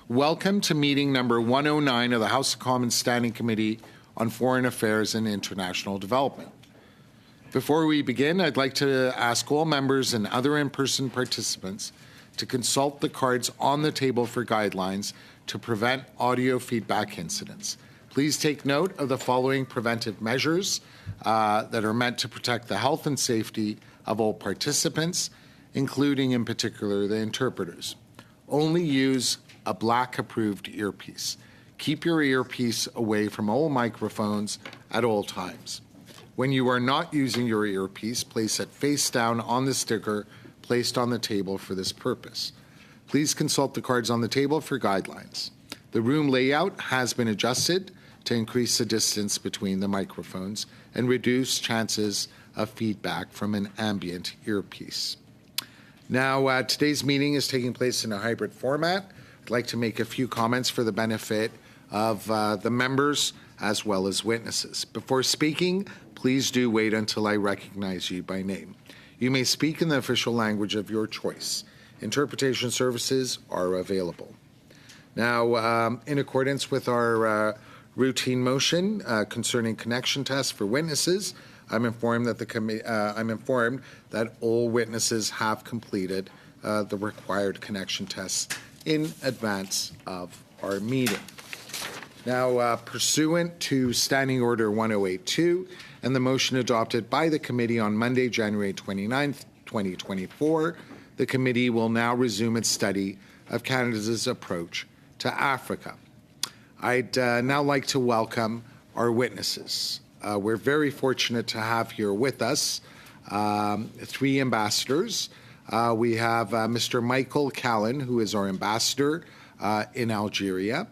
Welcome to meeting number 109 of the House of Commons Standing Committee on Foreign Affairs and International Development. Before we begin, I'd like to ask all members and other in-person participants to consult the cards on the table for guidelines to prevent audio feedback incidents. Please take note of the following preventive measures that are meant to protect the health and safety of all participants, including in particular the interpreters. Only use a black-approved earpiece. Keep your earpiece away from all microphones at all times. When you are not using your earpiece, place it face down on the sticker placed on the table for this purpose. Please consult the cards on the table for guidelines. The room layout has been adjusted to increase the distance between the microphones and reduce chances of feedback from an ambient earpiece. Now, today's meeting is taking place in a hybrid format. I'd like to make a few comments for the benefit of the members as well as witnesses. Before speaking, please do wait until I recognize you by name. You may speak in the official language of your choice. Interpretation services are available. Now, in accordance with our routine motion concerning connection tests for witnesses, I'm informed that all witnesses have completed the required connection tests in advance of our meeting. Now, pursuant to Standing Order 1082 and the motion adopted by the committee on Monday, January 29th, 2024, the committee will now resume its study of Canada's approach to Africa. I'd now like to welcome our witnesses. We're very fortunate to have here with us three ambassadors. We have Mr. Michael Callan, who is our ambassador in Algeria.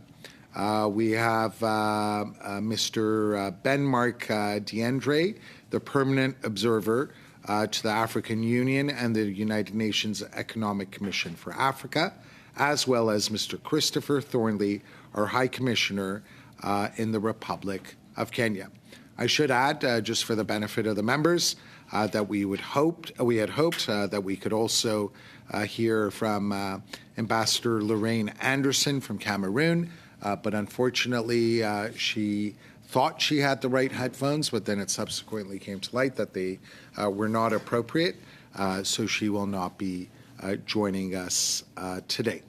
We have Mr. Ben-Marc Diendéré, the permanent observer to the African Union and the United Nations Economic Commission for Africa, as well as Mr. Christopher Thornley, our High Commissioner in the Republic of Kenya. I should add, just for the benefit of the members, that we had hoped that we could also hear from Ambassador Lorraine Anderson from Cameroon, but unfortunately she thought she had the right headphones, but then it subsequently came to light that they were not appropriate, so she will not be joining us today.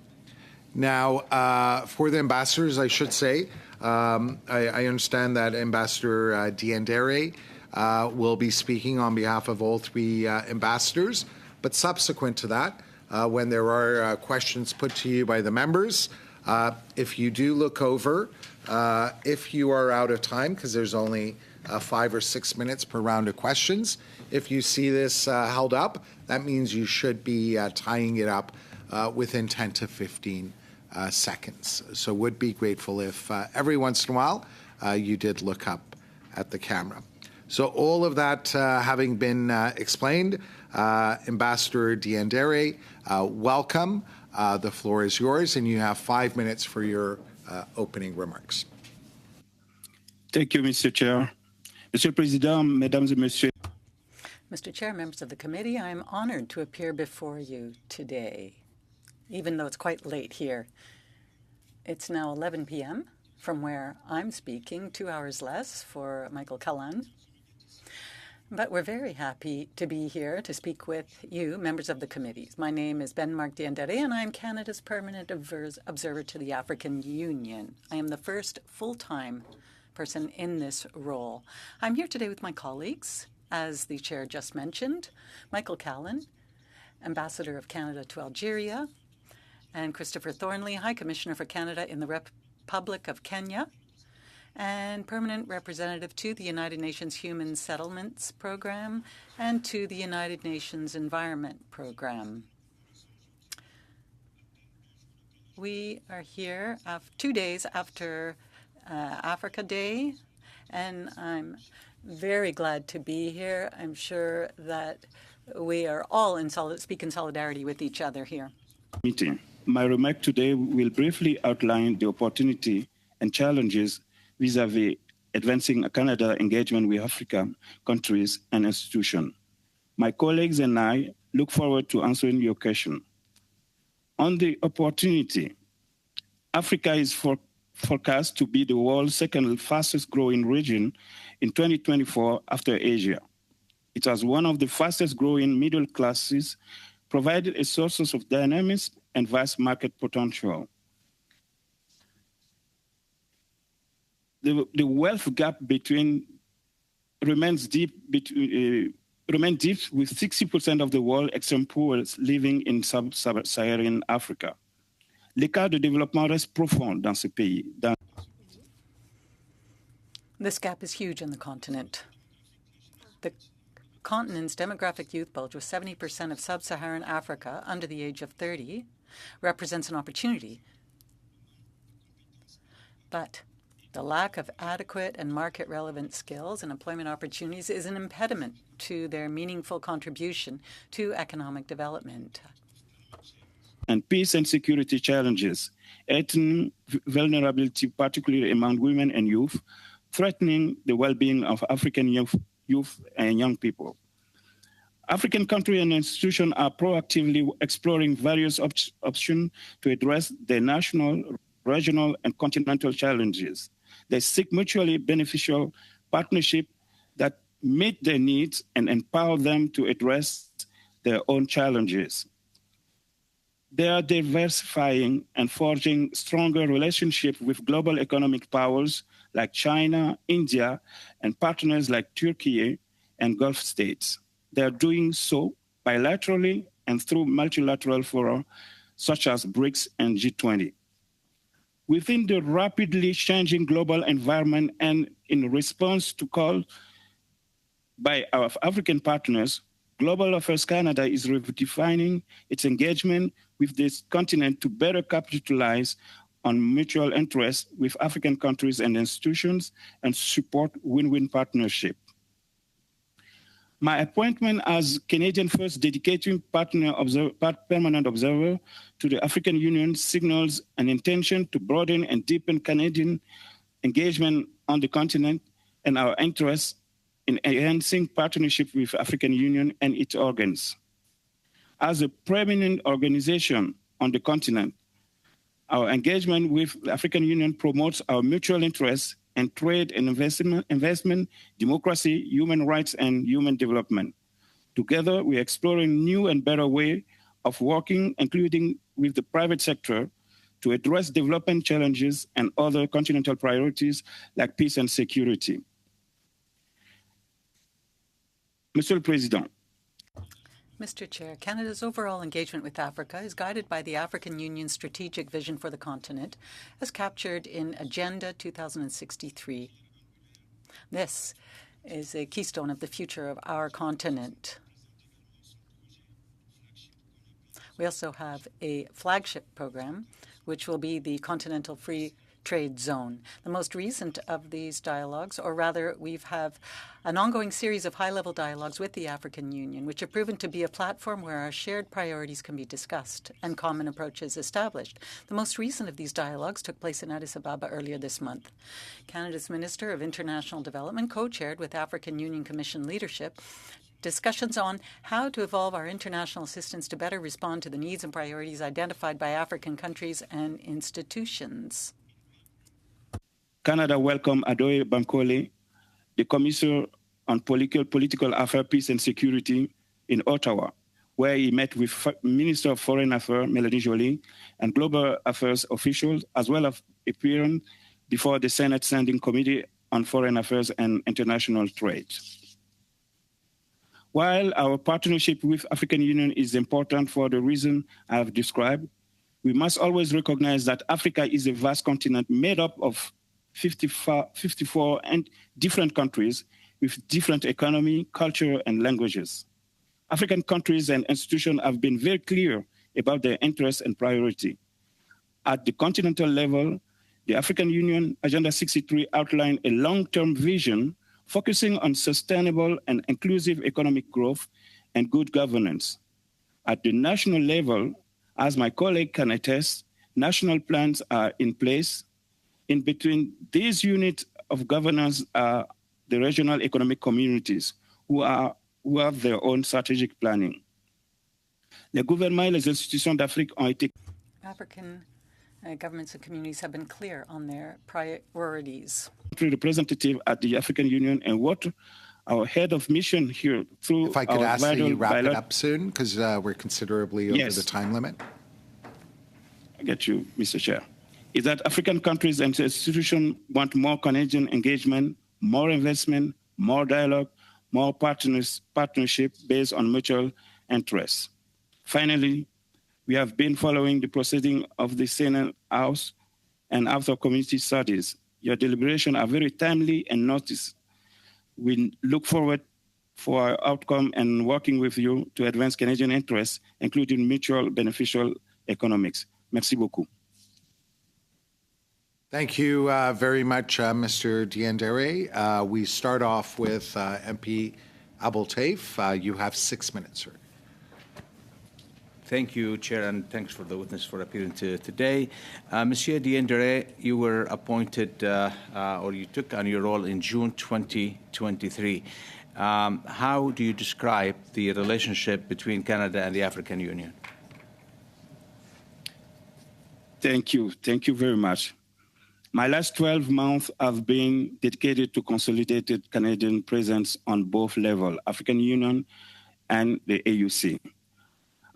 Now, for the ambassadors, I should say, I understand that Ambassador Diendéré will be speaking on behalf of all three ambassadors, but subsequent to that, when there are questions put to you by the members, if you do look over, if you are out of time, because there's only 5 or 6 minutes per round of questions, if you see this held up, that means you should be tying it up within 10 to 15 seconds. So would be grateful if every once in a while you did look up at the camera. So all of that having been explained, Ambassador Diendéré, welcome. The floor is yours, and you have 5 minutes for your opening remarks. Thank you, Mr. Chair. Monsieur le Président, Mesdames et Messieurs. Mr. Chair, members of the committee, I am honored to appear before you today, even though it's quite late here. It's now 11 p.m. from where I'm speaking, 2 hours less for Michael Callan. But we're very happy to be here to speak with you, members of the committees. My name is Ben-Marc Diendéré, and I'm Canada's permanent observer to the African Union. I am the first full-time person in this role. I'm here today with my colleagues, as the chair just mentioned, Michael Callan, Ambassador of Canada to Algeria, and Christopher Thornley, High Commissioner for Canada in the Republic of Kenya, and permanent representative to the United Nations Human Settlements Program and to the United Nations Environment Program. We are here 2 days after Africa Day, and I'm very glad to be here. I'm sure that we are all speak in solidarity with each other here. Meeting. My remark today will briefly outline the opportunity and challenges vis-à-vis advancing a Canada engagement with African countries and institutions. My colleagues and I look forward to answering your question. On the opportunity, Africa is forecast to be the world's second fastest growing region in 2024 after Asia. It has one of the fastest growing middle classes, provided a source of dynamism and vast market potential. The wealth gap remains deep with 60% of the world extreme poor living in sub-Saharan Africa. L'écart de développement reste profond dans ce pays. This gap is huge in the continent. The continent's demographic youth bulge, with 70% of sub-Saharan Africa under the age of 30, represents an opportunity. But the lack of adequate and market-relevant skills and employment opportunities is an impediment to their meaningful contribution to economic development. And peace and security challenges, heightened vulnerability, particularly among women and youth, threatening the well-being of African youth and young people. African countries and institutions are proactively exploring various options to address their national, regional, and continental challenges. They seek mutually beneficial partnerships that meet their needs and empower them to address their own challenges. They are diversifying and forging stronger relationships with global economic powers like China, India, and partners like Turkey and Gulf states. They are doing so bilaterally and through multilateral fora such as BRICS and G20. Within the rapidly changing global environment and in response to calls by our African partners, Global Affairs Canada is redefining its engagement with this continent to better capitalize on mutual interests with African countries and institutions and support win-win partnership. My appointment as Canadian first dedicated permanent observer to the African Union signals an intention to broaden and deepen Canadian engagement on the continent and our interests in enhancing partnership with African Union and its organs. As a preeminent organization on the continent, our engagement with the African Union promotes our mutual interests and trade and investment, democracy, human rights, and human development. Together, we are exploring new and better ways of working, including with the private sector, to address development challenges and other continental priorities like peace and security. Monsieur le Président, Mr. Chair, Canada's overall engagement with Africa is guided by the African Union's strategic vision for the continent, as captured in Agenda 2063. This is a keystone of the future of our continent. We also have a flagship program, which will be the Continental Free Trade Zone. The most recent of these dialogues, or rather, we have an ongoing series of high-level dialogues with the African Union, which have proven to be a platform where our shared priorities can be discussed and common approaches established. The most recent of these dialogues took place in Addis Ababa earlier this month. Canada's Minister of International Development co-chaired with African Union Commission leadership discussions on how to evolve our international assistance to better respond to the needs and priorities identified by African countries and institutions. Canada welcomed Adoye Bankole, the Commissioner on Political Affairs, Peace and Security in Ottawa, where he met with Minister of Foreign Affairs, Mélanie Joly, and Global Affairs officials, as well as appearing before the Senate Standing Committee on Foreign Affairs and International Trade. While our partnership with African Union is important for the reason I have described, we must always recognize that Africa is a vast continent made up of 54 and different countries with different economy, culture, and languages. African countries and institutions have been very clear about their interests and priority. At the continental level, the African Union Agenda 63 outlined a long-term vision focusing on sustainable and inclusive economic growth and good governance. At the national level, as my colleague can attest, national plans are in place. In between these units of governance are the regional economic communities who have their own strategic planning. Les gouvernements et les institutions d'Afrique ont été African governments and communities have been clear on their priorities. Representative at the African Union and what our head of mission here through If I could our ask that vital you wrap it up soon, because we're considerably over Yes. the time limit. I get you, Mr. Chair, is that African countries and institutions want more Canadian engagement, more investment, more dialogue, more partnership based on mutual interests. Finally, we have been following the proceeding of the Senate House and House of Community Studies. Your deliberations are very timely and noticed. We look forward for our outcome and working with you to advance Canadian interests, including mutual beneficial economics. Merci beaucoup. Thank you very much, Mr. Diendere. We start off with MP Abou-Taif. You have 6 minutes, sir. Thank you, Chair, and thanks for the witness for appearing today. Monsieur Diendere, you were appointed, or you took on your role in June 2023. How do you describe the relationship between Canada and the African Union? Thank you. Thank you very much. My last 12 months have been dedicated to consolidated Canadian presence on both levels, African Union and the AUC.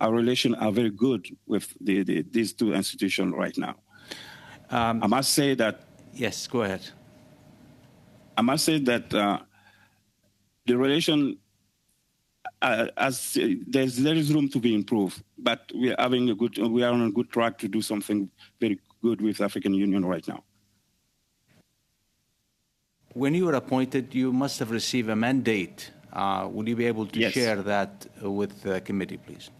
Our relations are very good with these two institutions right now. I must say that... Yes, go ahead. I must say that the relation, there is room to be improved, but we are on a good track to do something very good with the African Union right now. When you were appointed, you must have received a mandate. Would you be able to Yes. share that with the committee, please?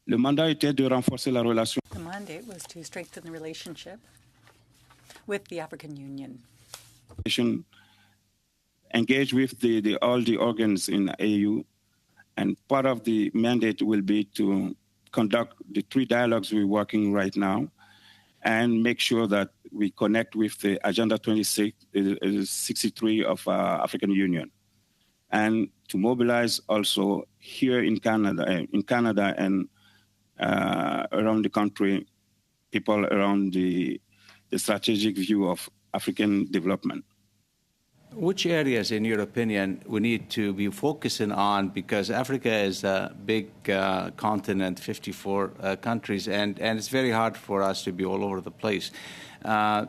Le mandat était de renforcer la relation. The mandate was to strengthen the relationship with the African Union. Engage with all the organs in AU, and part of the mandate will be to conduct the 3 dialogues we're working right now and make sure that we connect with the Agenda 63 of African Union, and to mobilize also here in Canada and around the country, people around the strategic view of African development. Which areas, in your opinion, we need to be focusing on? Because Africa is a big continent, 54 countries, and it's very hard for us to be all over the place.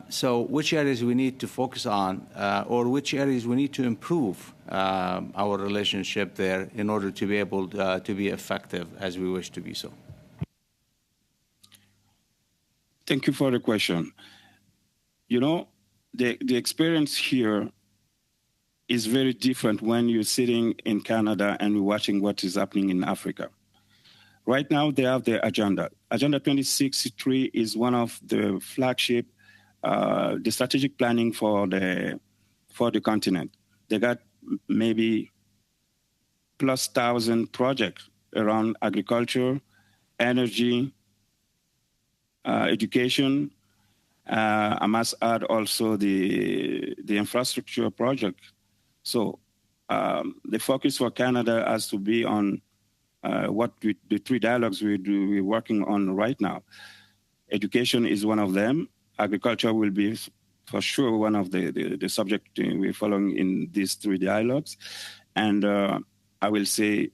So which areas we need to focus on, or which areas we need to improve our relationship there in order to be able to be effective as we wish to be so? Thank you for the question. You know, the experience here is very different when you're sitting in Canada and you're watching what is happening in Africa. Right now, they have their agenda. Agenda 2063 is one of the flagship, the strategic planning for the continent. They got maybe plus 1,000 projects around agriculture, energy, education. I must add also the infrastructure project. So the focus for Canada has to be on the 3 dialogues we're working on right now. Education is one of them. Agriculture will be for sure one of the subject we're following in these 3 dialogues. And I will say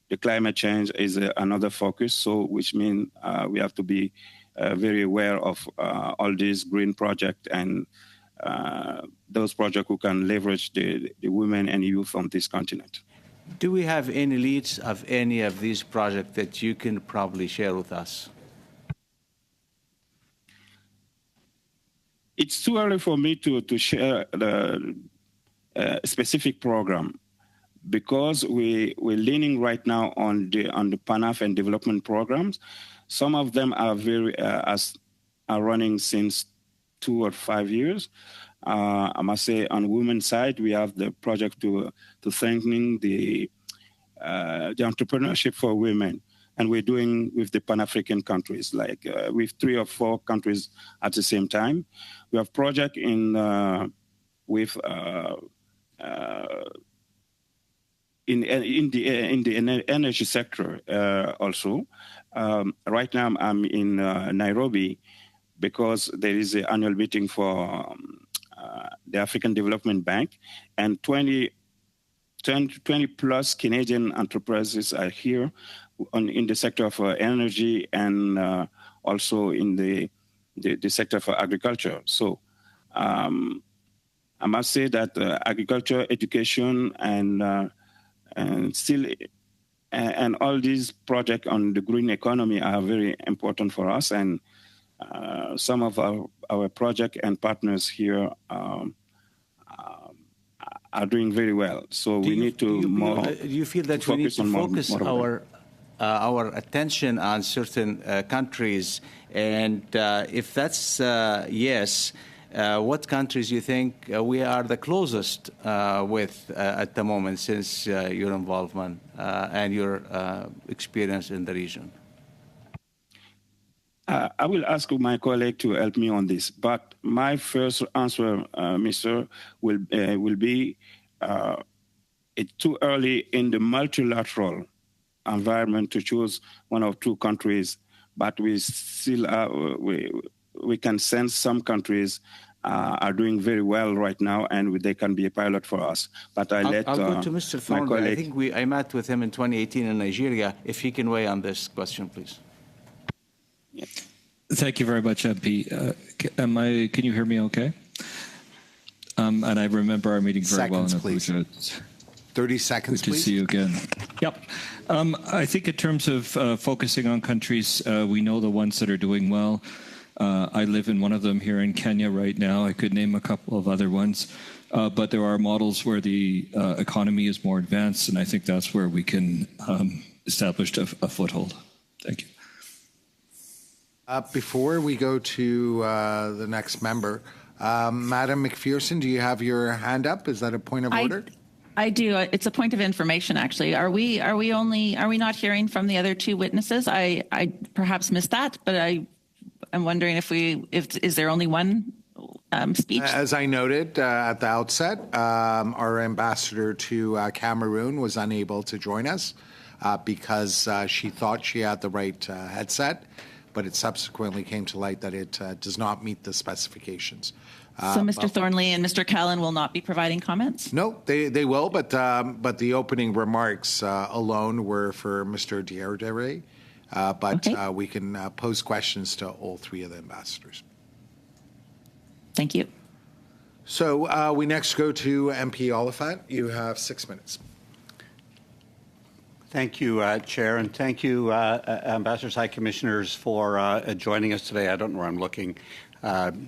the climate change is another focus, so which means we have to be very aware of all these green projects and those projects who can leverage the women and youth on this continent. Do we have any leads of any of these projects that you can probably share with us? It's too early for me to share the specific program because we're leaning right now on the Pan-African development programs. Some of them are are running since 2 or 5 years. I must say, on women's side, we have the project to strengthening the entrepreneurship for women, and we're doing with the Pan-African countries, like with 3 or 4 countries at the same time. We have project in with in the energy sector also. Right now, I'm in Nairobi because there is an annual meeting for the African Development Bank, and 20 plus Canadian enterprises are here in the sector of energy and also in the sector for agriculture. So I must say that agriculture, education, and all these projects on the green economy are very important for us. And some of our project and partners here are doing very well. So we need to do you feel that we need to focus our attention on certain countries? And if that's yes, what countries do you think we are the closest with at the moment since your involvement and your experience in the region? I will ask my colleague to help me on this, but my first answer, Mr., will be it's too early in the multilateral environment to choose one or two countries, but we still we can sense some countries are doing very well right now, and they can be a pilot for us. But I'll go to Mr. Thornley. I think I met with him in 2018 in Nigeria. If he can weigh on this question, please. Thank you very much, MP. Can you hear me okay? And I remember our meeting very well in Abuja. 30 seconds, Good to please. see you again. Yep. I think in terms of focusing on countries, we know the ones that are doing well. I live in one of them here in Kenya right now. I could name a couple of other ones. But there are models where the economy is more advanced, and I think that's where we can establish a foothold. Thank you. Before we go to the next member, Madam McPherson, do you have your hand up? Is that a point of order? I do. It's a point of information, actually. Are we not hearing from the other two witnesses? I perhaps missed that, but I'm wondering if is there only one speech? As I noted at the outset, our ambassador to Cameroon was unable to join us because she thought she had the right headset, but it subsequently came to light that it does not meet the specifications. So Mr. Thornley and Mr. Callan will not be providing comments? No, they will, but the opening remarks alone were for Mr. Dierdere, but okay. We can pose questions to all three of the ambassadors. Thank you. So we next go to MP Oliphant. You have 6 minutes. Thank you, Chair, and thank you, Ambassadors, High Commissioners, for joining us today. I don't know where I'm looking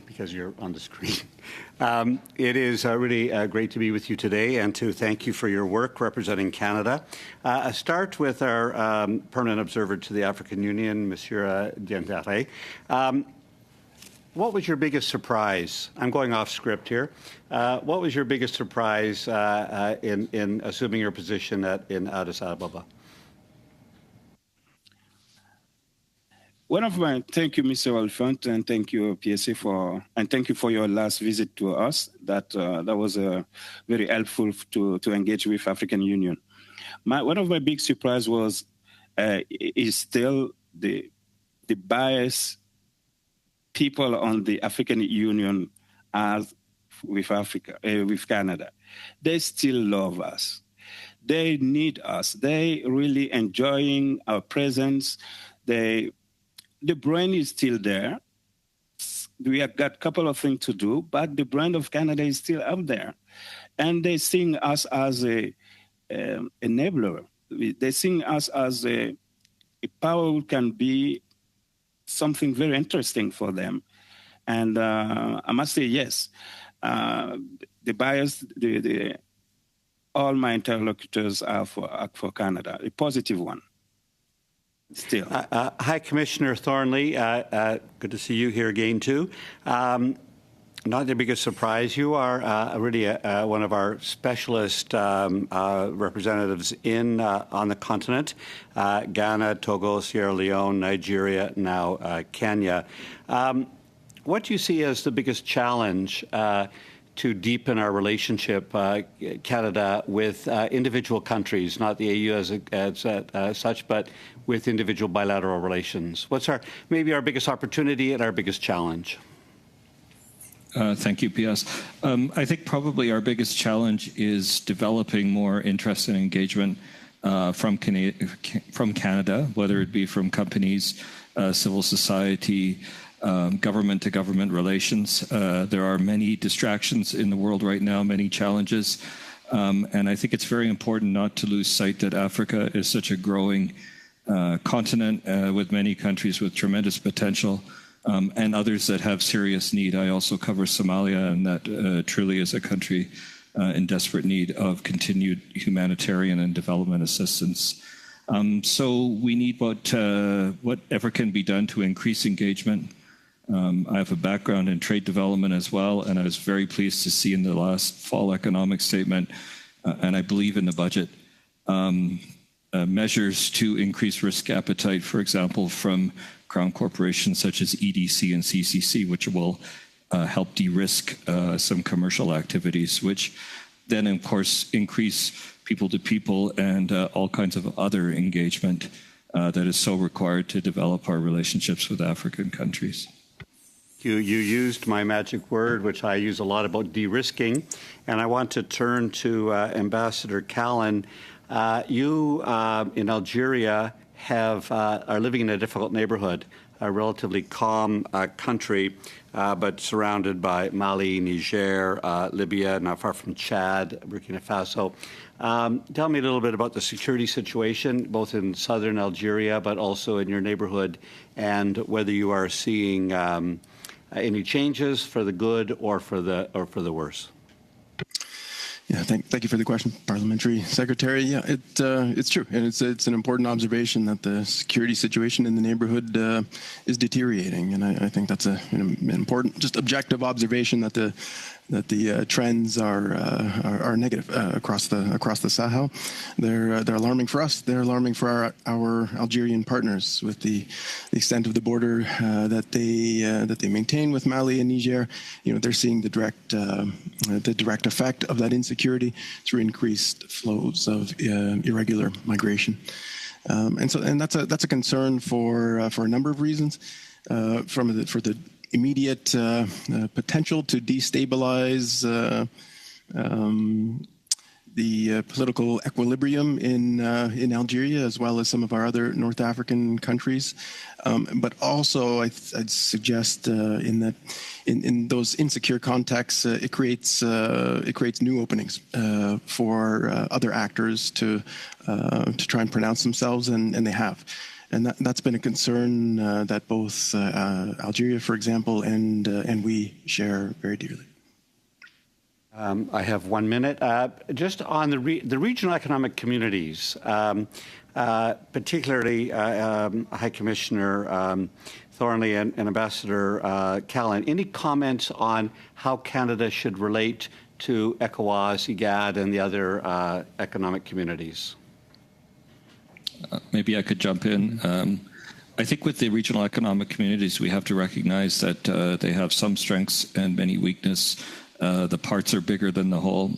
because you're on the screen. It is really great to be with you today and to thank you for your work representing Canada. I start with our permanent observer to the African Union, Monsieur Diendéré. What was your biggest surprise? I'm going off script here. What was your biggest surprise in assuming your position in Addis Ababa? Thank you, Mr. Oliphant, and thank you, PSA, thank you for your last visit to us. That was very helpful to engage with African Union. One of my big surprise is still the bias people on the African Union have with Canada. They still love us. They need us. They really enjoying our presence. The brand is still there. We have got a couple of things to do, but the brand of Canada is still out there. And they see us as an enabler. They see us as a power who can be something very interesting for them. And I must say, yes, the bias, all my interlocutors are for Canada, a positive one. Still. High Commissioner Thornley, good to see you here again, too. Not the biggest surprise. You are really one of our specialist representatives on the continent, Ghana, Togo, Sierra Leone, Nigeria, now Kenya. What do you see as the biggest challenge to deepen our relationship, Canada, with individual countries, not the AU as such, but with individual bilateral relations? What's maybe our biggest opportunity and our biggest challenge? Thank you, PS. I think probably our biggest challenge is developing more interest and engagement from Canada, whether it be from companies, civil society, government-to-government relations. There are many distractions in the world right now, many challenges, and I think it's very important not to lose sight that Africa is such a growing continent with many countries with tremendous potential. And others that have serious need. I also cover Somalia, and that truly is a country in desperate need of continued humanitarian and development assistance. So we need whatever can be done to increase engagement. I have a background in trade development as well, and I was very pleased to see in the last fall economic statement, and I believe in the budget, measures to increase risk appetite, for example, from crown corporations such as EDC and CCC, which will help de-risk some commercial activities, which then, of course, increase people-to-people and all kinds of other engagement that is so required to develop our relationships with African countries. You used my magic word, which I use a lot, about de-risking, and I want to turn to Ambassador Callan. You in Algeria are living in a difficult neighborhood, a relatively calm country, but surrounded by Mali, Niger, Libya, not far from Chad, Burkina Faso. Tell me a little bit about the security situation, both in southern Algeria, but also in your neighborhood, and whether you are seeing any changes for the good or for the worse. Yeah, thank you for the question, Parliamentary Secretary. Yeah, it's true, and it's an important observation that the security situation in the neighborhood is deteriorating, and I think that's an important, just objective observation that the trends are negative across the Sahel. They're alarming for us. They're alarming for our Algerian partners, with the extent of the border that they maintain with Mali and Niger. They're seeing the direct effect of that insecurity through increased flows of irregular migration, and that's a concern for a number of reasons. For the immediate potential to destabilize the political equilibrium in Algeria, as well as some of our other North African countries, but also I'd suggest in those insecure contexts, it creates new openings for other actors to try and pronounce themselves, and they have. And that's been a concern that both Algeria, for example, and we share very dearly. I have 1 minute. Just on the regional economic communities, particularly High Commissioner Thornley and Ambassador Callan, any comments on how Canada should relate to ECOWAS, IGAD, and the other economic communities? Maybe I could jump in. I think with the regional economic communities, we have to recognize that they have some strengths and many weaknesses. The parts are bigger than the whole,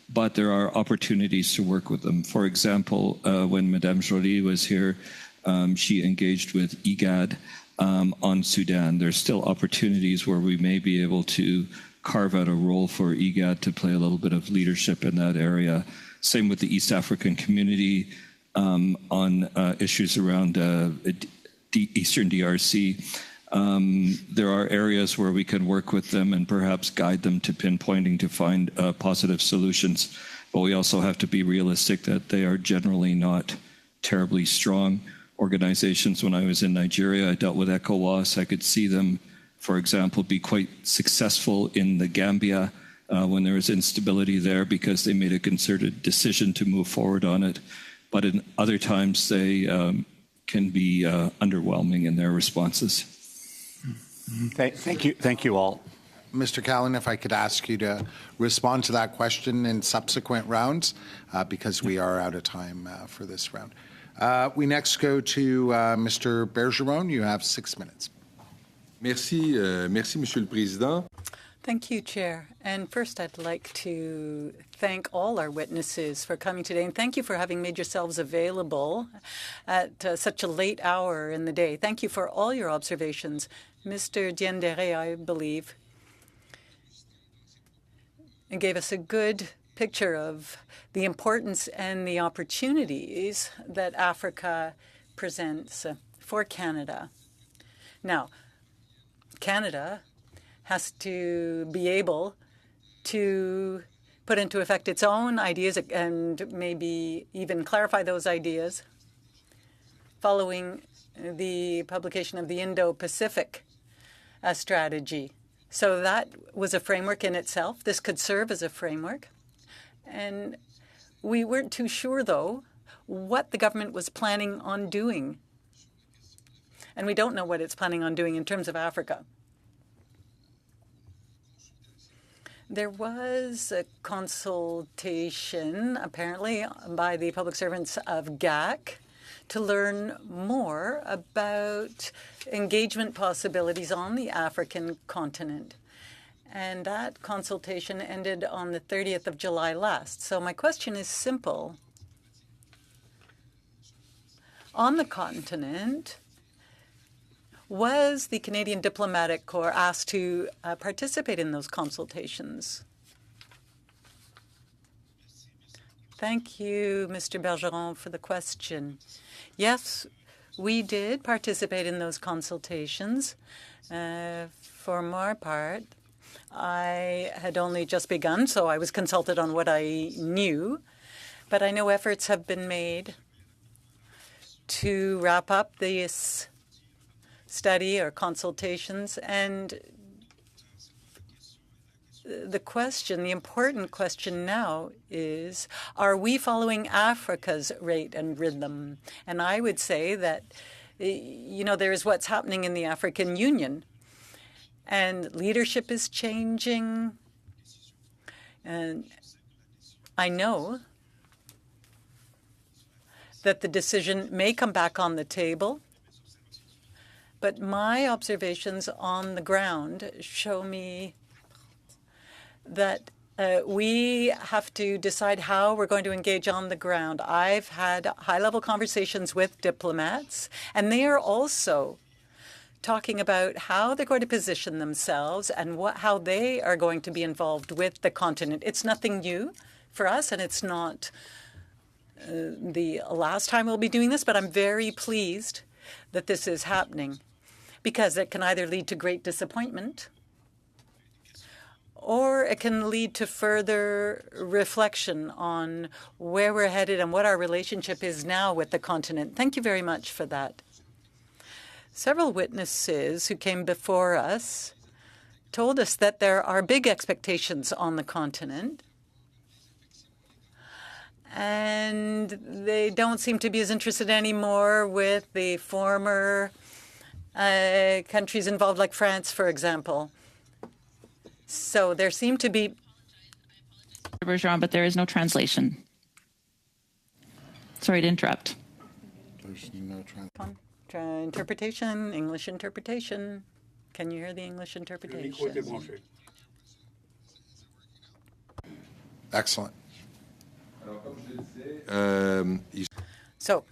but there are opportunities to work with them. For example, when Madame Joly was here, she engaged with IGAD on Sudan. There's still opportunities where we may be able to carve out a role for IGAD to play a little bit of leadership in that area. Same with the East African community. On issues around Eastern DRC. There are areas where we can work with them and perhaps guide them to pinpointing to find positive solutions. But we also have to be realistic that they are generally not terribly strong organizations. When I was in Nigeria, I dealt with ECOWAS. I could see them, for example, be quite successful in the Gambia when there was instability there, because they made a concerted decision to move forward on it. But in other times, they can be underwhelming in their responses. Thank you all. Mr. Callan, if I could ask you to respond to that question in subsequent rounds, because we are out of time for this round. We next go to Mr. Bergeron. You have 6 minutes. Merci, Monsieur le Président. Thank you, Chair. And first, I'd like to thank all our witnesses for coming today, and thank you for having made yourselves available at such a late hour in the day. Thank you for all your observations. Mr. Diendéré, I believe, gave us a good picture of the importance and the opportunities that Africa presents for Canada. Now, Canada has to be able to put into effect its own ideas and maybe even clarify those ideas following the publication of the Indo-Pacific strategy. So that was a framework in itself. This could serve as a framework. And we weren't too sure, though, what the government was planning on doing. And we don't know what it's planning on doing in terms of Africa. There was a consultation, apparently, by the public servants of GAC to learn more about engagement possibilities on the African continent. And that consultation ended on the 30th of July last. So my question is simple. On the continent, was the Canadian Diplomatic Corps asked to participate in those consultations? Thank you, Mr. Bergeron, for the question. Yes, we did participate in those consultations. For my part, I had only just begun, so I was consulted on what I knew. But I know efforts have been made to wrap up this study or consultations. And the question, the important question now is, are we following Africa's rate and rhythm? And I would say that, there is what's happening in the African Union. And leadership is changing. And I know that the decision may come back on the table. But my observations on the ground show me that we have to decide how we're going to engage on the ground. I've had high-level conversations with diplomats, and they are also talking about how they're going to position themselves and how they are going to be involved with the continent. It's nothing new for us, and it's not the last time we'll be doing this, but I'm very pleased that this is happening, because it can either lead to great disappointment or it can lead to further reflection on where we're headed and what our relationship is now with the continent. Thank you very much for that. Several witnesses who came before us told us that there are big expectations on the continent, and they don't seem to be as interested anymore with the former countries involved, like France, for example. So there seem to be... Bergeron, but there is no translation. Sorry to interrupt. There's no interpretation, English interpretation. Can you hear the English interpretation? Excellent. So,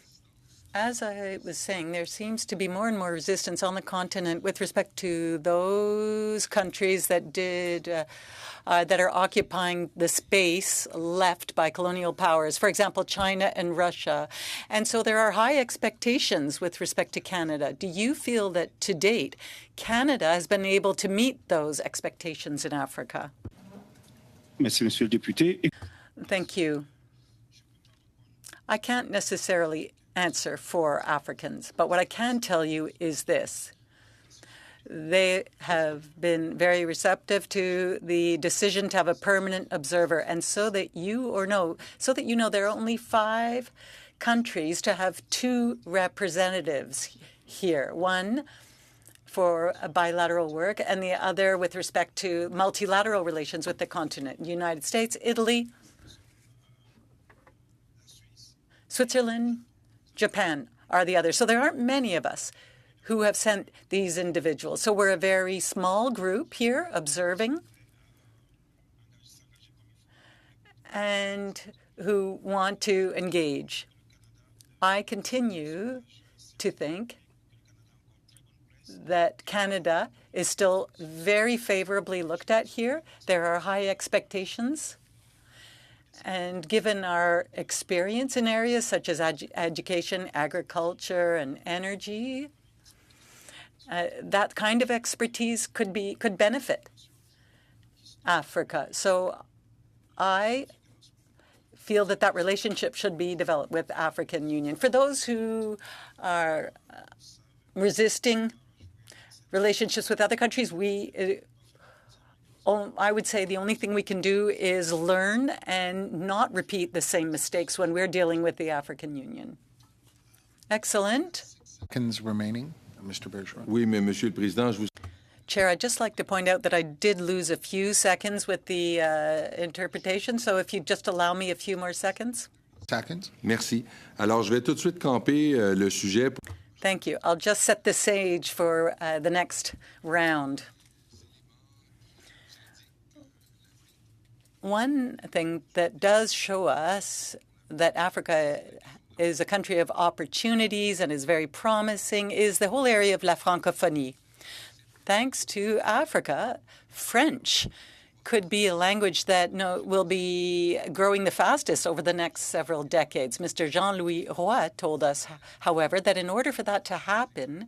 as I was saying, there seems to be more and more resistance on the continent with respect to those countries that that are occupying the space left by colonial powers, for example, China and Russia. And so there are high expectations with respect to Canada. Do you feel that to date, Canada has been able to meet those expectations in Africa? Merci, Monsieur le Député. Thank you. I can't necessarily answer for Africans, but what I can tell you is this. They have been very receptive to the decision to have a permanent observer, and so that you know, there are only 5 countries to have 2 representatives here. One for bilateral work, and the other with respect to multilateral relations with the continent. United States, Italy, Switzerland, Japan are the others. So there aren't many of us who have sent these individuals. So we're a very small group here observing. and who want to engage. I continue to think that Canada is still very favorably looked at here. There are high expectations. And given our experience in areas such as education, agriculture, and energy, that kind of expertise could benefit Africa. So I feel that relationship should be developed with African Union. For those who are resisting relationships with other countries, I would say the only thing we can do is learn and not repeat the same mistakes when we're dealing with the African Union. Excellent. Seconds remaining. Mr. Bergeron. Oui, mais Monsieur le Président, je vous... Chair, I'd just like to point out that I did lose a few seconds with the interpretation, so if you'd just allow me a few more seconds. Seconds. Merci. Alors, je vais tout de suite camper le sujet. Thank you. I'll just set the stage for the next round. One thing that does show us that Africa is a country of opportunities and is very promising is the whole area of la francophonie. Thanks to Africa, French could be a language that will be growing the fastest over the next several decades. Mr. Jean-Louis Roy told us, however, that in order for that to happen,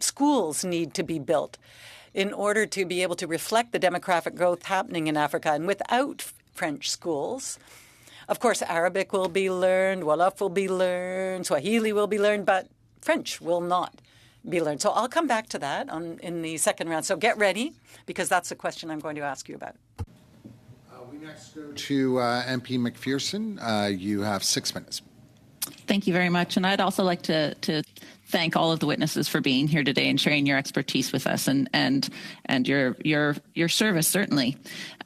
schools need to be built in order to be able to reflect the demographic growth happening in Africa. And without French schools, of course, Arabic will be learned, Wolof will be learned, Swahili will be learned, but French will not be learned. So I'll come back to that in the second round. So get ready, because that's the question I'm going to ask you about. We next go to MP McPherson. You have 6 minutes. Thank you very much. And I'd also like to thank all of the witnesses for being here today and sharing your expertise with us and your service, certainly.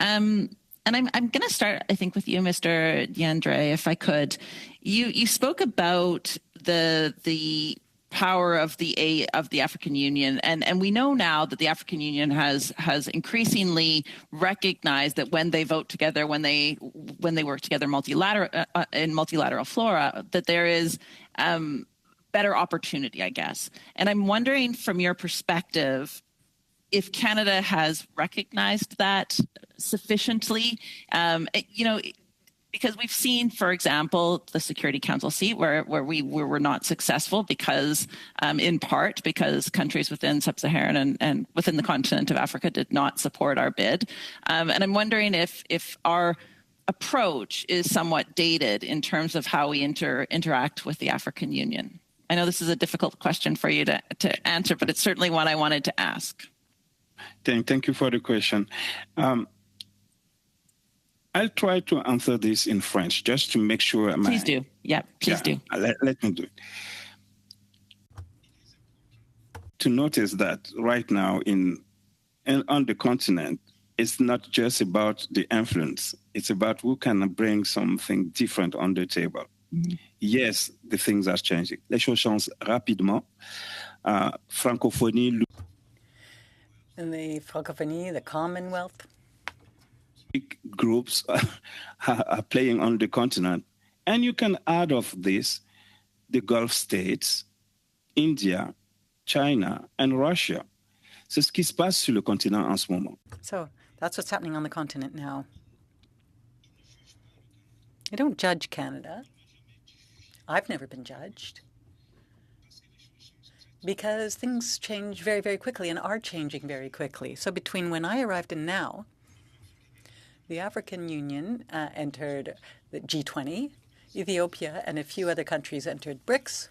And I'm going to start, I think, with you, Mr. Diandre, if I could. You spoke about the power of the African Union, and we know now that the African Union has increasingly recognized that when they vote together, when they work together in multilateral fora, that there is better opportunity, I guess. And I'm wondering, from your perspective, if Canada has recognized that sufficiently, because we've seen, for example, the Security Council seat where we were not successful because, in part, because countries within Sub-Saharan and within the continent of Africa did not support our bid. And I'm wondering if our approach is somewhat dated in terms of how we interact with the African Union. I know this is a difficult question for you to answer, but it's certainly one I wanted to ask. Thank you for the question. I'll try to answer this in French just to make sure. Please do. Yeah, please do. Let me do it. To notice that right now on the continent, it's not just about the influence. It's about who can bring something different on the table. Mm-hmm. Yes, the things are changing. Les choses changent rapidement. Francophonie. In the Francophonie, the Commonwealth. Big groups are playing on the continent. And you can add of this the Gulf states, India, China, and Russia. C'est ce qui se passe sur le continent en ce moment. So that's what's happening on the continent now. I don't judge Canada. I've never been judged. Because things change very, very quickly and are changing very quickly. So between when I arrived and now, the African Union entered the G20, Ethiopia and a few other countries entered BRICS.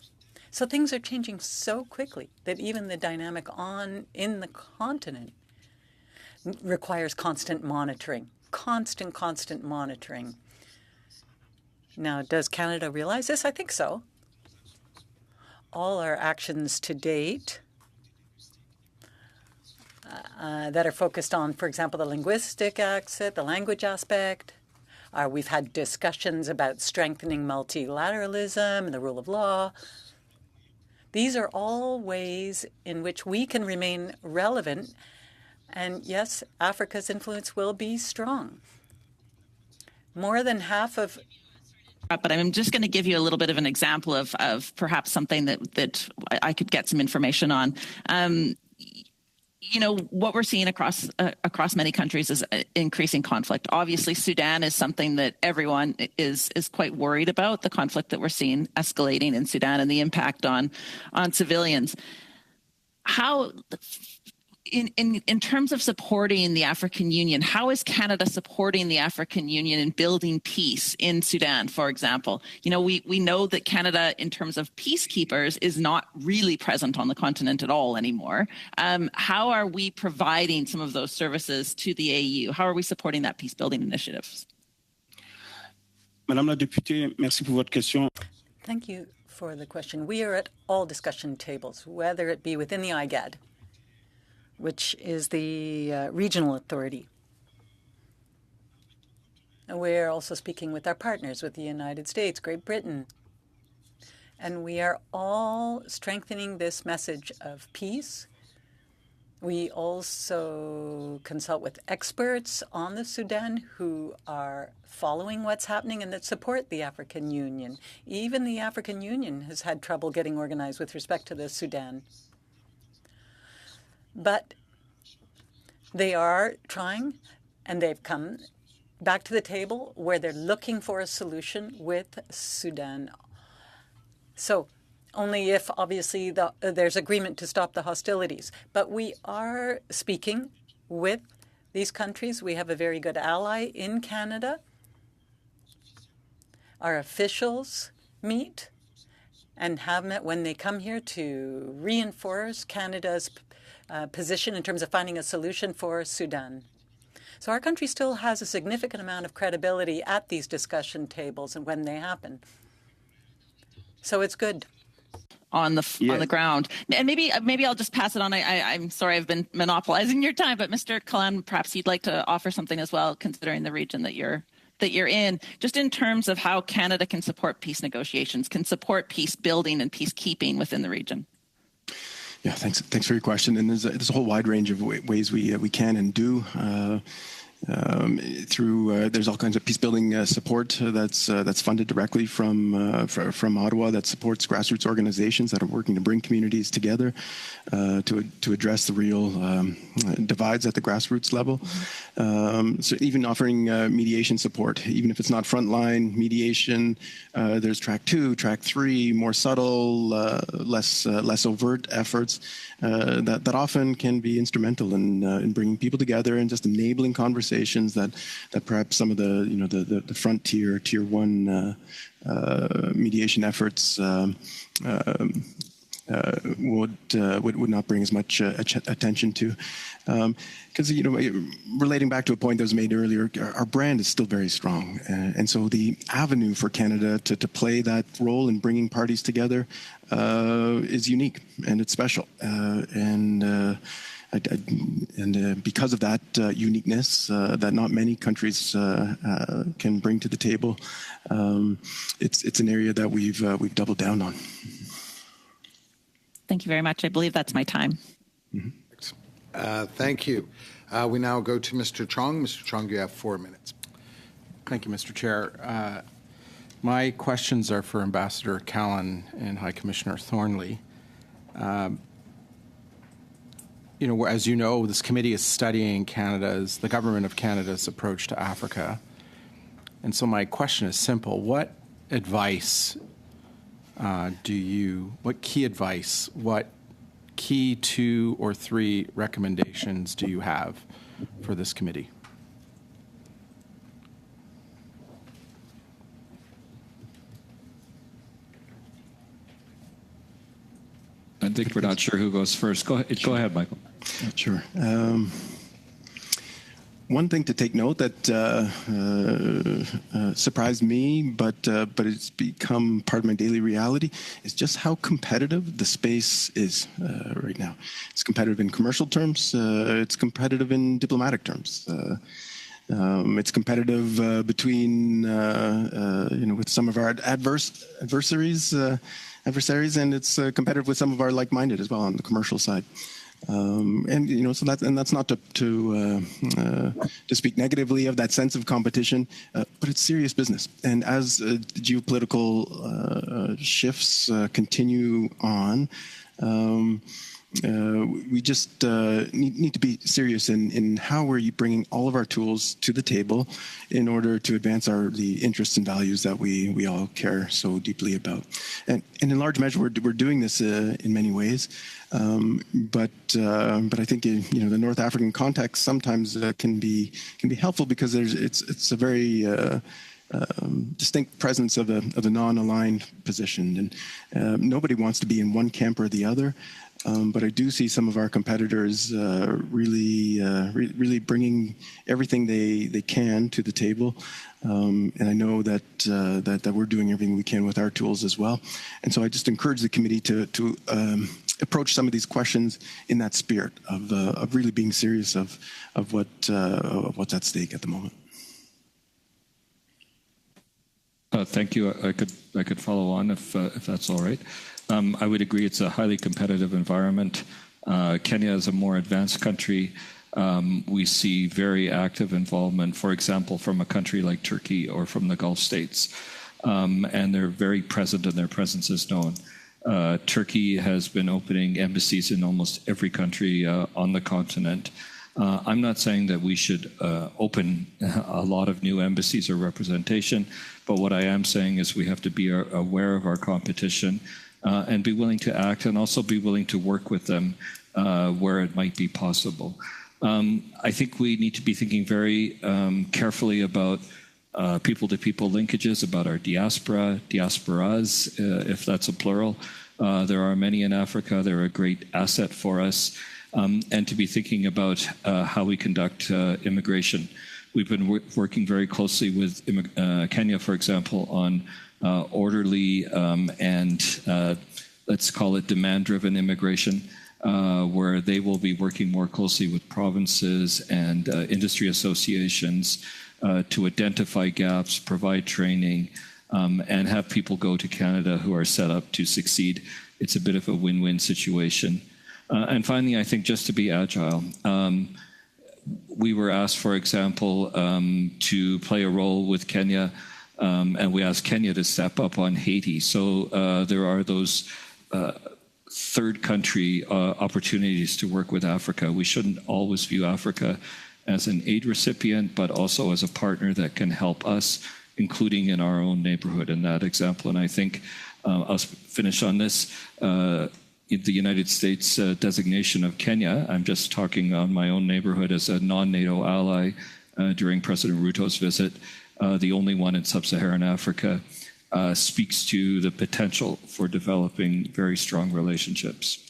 So things are changing so quickly that even the dynamic in the continent requires constant monitoring, constant monitoring. Now, does Canada realize this? I think so. All our actions to date that are focused on, for example, the linguistic aspect, the language aspect. We've had discussions about strengthening multilateralism and the rule of law. These are all ways in which we can remain relevant. And yes, Africa's influence will be strong. more than half of But I'm just going to give you a little bit of an example of perhaps something that I could get some information on. What we're seeing across many countries is increasing conflict. Obviously, Sudan is something that everyone is quite worried about, the conflict that we're seeing escalating in Sudan and the impact on civilians. How, in terms of supporting the African Union, how is Canada supporting the African Union in building peace in Sudan, for example? We know that Canada, in terms of peacekeepers, is not really present on the continent at all anymore. How are we providing some of those services to the AU? How are we supporting that peace-building initiatives? Madame la députée, merci pour votre question. Thank you for the question. We are at all discussion tables, whether it be within the IGAD, which is the regional authority. And we're also speaking with our partners, with the United States, Great Britain. And we are all strengthening this message of peace. We also consult with experts on the Sudan who are following what's happening and that support the African Union. Even the African Union has had trouble getting organized with respect to the Sudan. But they are trying, and they've come back to the table where they're looking for a solution with Sudan. So only if, obviously, there's agreement to stop the hostilities. But we are speaking with these countries. We have a very good ally in Canada. Our officials meet and have met when they come here to reinforce Canada's position in terms of finding a solution for Sudan. So our country still has a significant amount of credibility at these discussion tables and when they happen. So it's good. On the ground. And maybe I'll just pass it on. I'm sorry I've been monopolizing your time, but Mr. Killam, perhaps you'd like to offer something as well, considering the region that you're in, just in terms of how Canada can support peace negotiations, can support peace building and peacekeeping within the region. Yeah, thanks for your question. And there's a whole wide range of ways we can and do. There's all kinds of peace building support that's funded directly from Ottawa that supports grassroots organizations that are working to bring communities together to address the real divides at the grassroots level. So even offering mediation support, even if it's not frontline mediation, there's track 2, track 3, more subtle, less overt efforts that often can be instrumental in bringing people together and just enabling conversations that perhaps some of the frontier tier 1 mediation efforts would not bring as much attention to, because relating back to a point that was made earlier, our brand is still very strong, and so the avenue for Canada to play that role in bringing parties together is unique and it's special, and because of that uniqueness that not many countries can bring to the table, it's an area that we've doubled down on. Thank you very much. I believe that's my time. Mm-hmm. Thank you. We now go to Mr. Chong. Mr. Chong, you have 4 minutes. Thank you, Mr. Chair. My questions are for Ambassador Callan and High Commissioner Thornley. As you know, this committee is studying the government of Canada's approach to Africa. And so my question is simple. What advice what key 2 or 3 recommendations do you have for this committee? I think we're not sure who goes first. Go ahead, Michael. Sure. One thing to take note that surprised me, but it's become part of my daily reality, is just how competitive the space is right now. It's competitive in commercial terms. It's competitive in diplomatic terms. It's competitive between, with some of our adversaries, and it's competitive with some of our like-minded as well on the commercial side. And so that's not to speak negatively of that sense of competition, but it's serious business. And as geopolitical shifts continue on, we just need to be serious in how we're bringing all of our tools to the table in order to advance the interests and values that we all care so deeply about. And in large measure, we're doing this in many ways. But I think the North African context sometimes can be helpful because it's a very distinct presence of a non-aligned position, and nobody wants to be in one camp or the other. But I do see some of our competitors really bringing everything they can to the table, and I know that we're doing everything we can with our tools as well. And so I just encourage the committee to approach some of these questions in that spirit of really being serious of what's at stake at the moment. Thank you. I could follow on if that's all right. I would agree it's a highly competitive environment. Kenya is a more advanced country. We see very active involvement, for example, from a country like Turkey or from the Gulf states. And they're very present and their presence is known. Turkey has been opening embassies in almost every country on the continent. I'm not saying that we should open a lot of new embassies or representation, but what I am saying is we have to be aware of our competition and be willing to act and also be willing to work with them where it might be possible. I think we need to be thinking very carefully about people-to-people linkages, about our diasporas, if that's a plural. There are many in Africa. They're a great asset for us. And to be thinking about how we conduct immigration. We've been working very closely with Kenya, for example, on orderly and let's call it demand-driven immigration, where they will be working more closely with provinces and industry associations to identify gaps, provide training, and have people go to Canada who are set up to succeed. It's a bit of a win-win situation. And finally, I think just to be agile. We were asked, for example, to play a role with Kenya, and we asked Kenya to step up on Haiti. So there are those third country opportunities to work with Africa. We shouldn't always view Africa as an aid recipient, but also as a partner that can help us, including in our own neighborhood in that example. And I think I'll finish on this. The United States designation of Kenya, I'm just talking on my own neighborhood as a non-NATO ally during President Ruto's visit, the only one in sub-Saharan Africa, speaks to the potential for developing very strong relationships.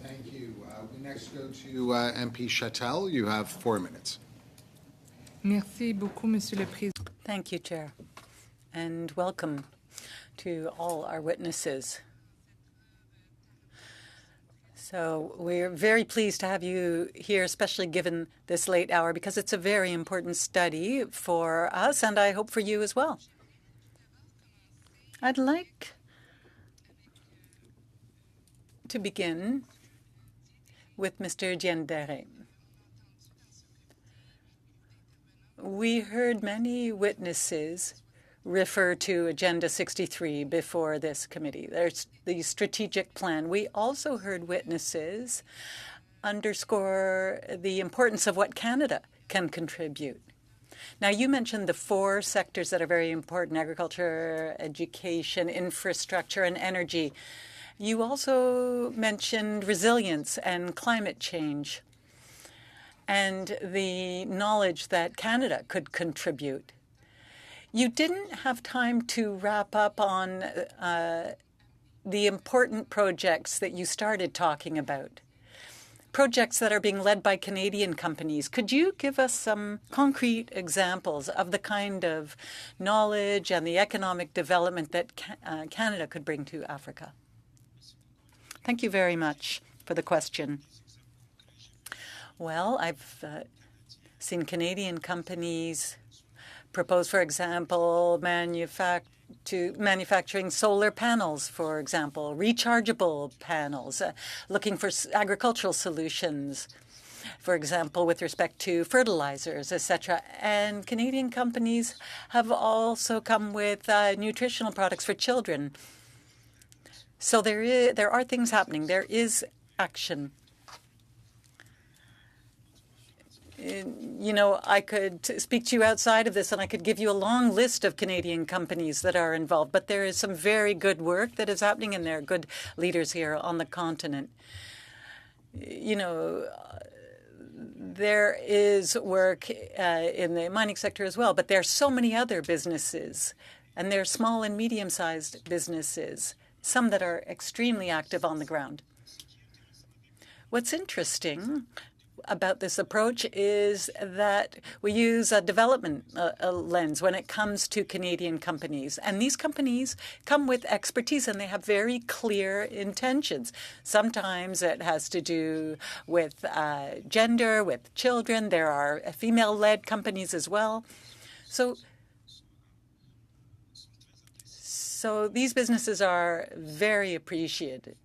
Thank you. We next go to MP Chattel. You have 4 minutes. Merci beaucoup, Monsieur le Président. Thank you, Chair, and welcome to all our witnesses. So we're very pleased to have you here, especially given this late hour, because it's a very important study for us, and I hope for you as well. I'd like to begin with Mr. Diendere. We heard many witnesses refer to Agenda 63 before this committee. There's the strategic plan. We also heard witnesses underscore the importance of what Canada can contribute. Now, you mentioned the 4 sectors that are very important: agriculture, education, infrastructure, and energy. You also mentioned resilience and climate change and the knowledge that Canada could contribute. You didn't have time to wrap up on the important projects that you started talking about, projects that are being led by Canadian companies. Could you give us some concrete examples of the kind of knowledge and the economic development that Canada could bring to Africa? Thank you very much for the question. Well, I've seen Canadian companies propose, for example, to manufacturing solar panels, for example, rechargeable panels, looking for agricultural solutions, for example, with respect to fertilizers, etc. And Canadian companies have also come with nutritional products for children. So there are things happening. There is action. You know, I could speak to you outside of this, and I could give you a long list of Canadian companies that are involved. But there is some very good work that is happening, and there are good leaders here on the continent. You know, there is work in the mining sector as well, but there are so many other businesses, and there are small and medium-sized businesses, some that are extremely active on the ground. What's interesting about this approach is that we use a development lens when it comes to Canadian companies. And these companies come with expertise, and they have very clear intentions. Sometimes it has to do with gender, with children. There are female-led companies as well. So these businesses are very appreciated.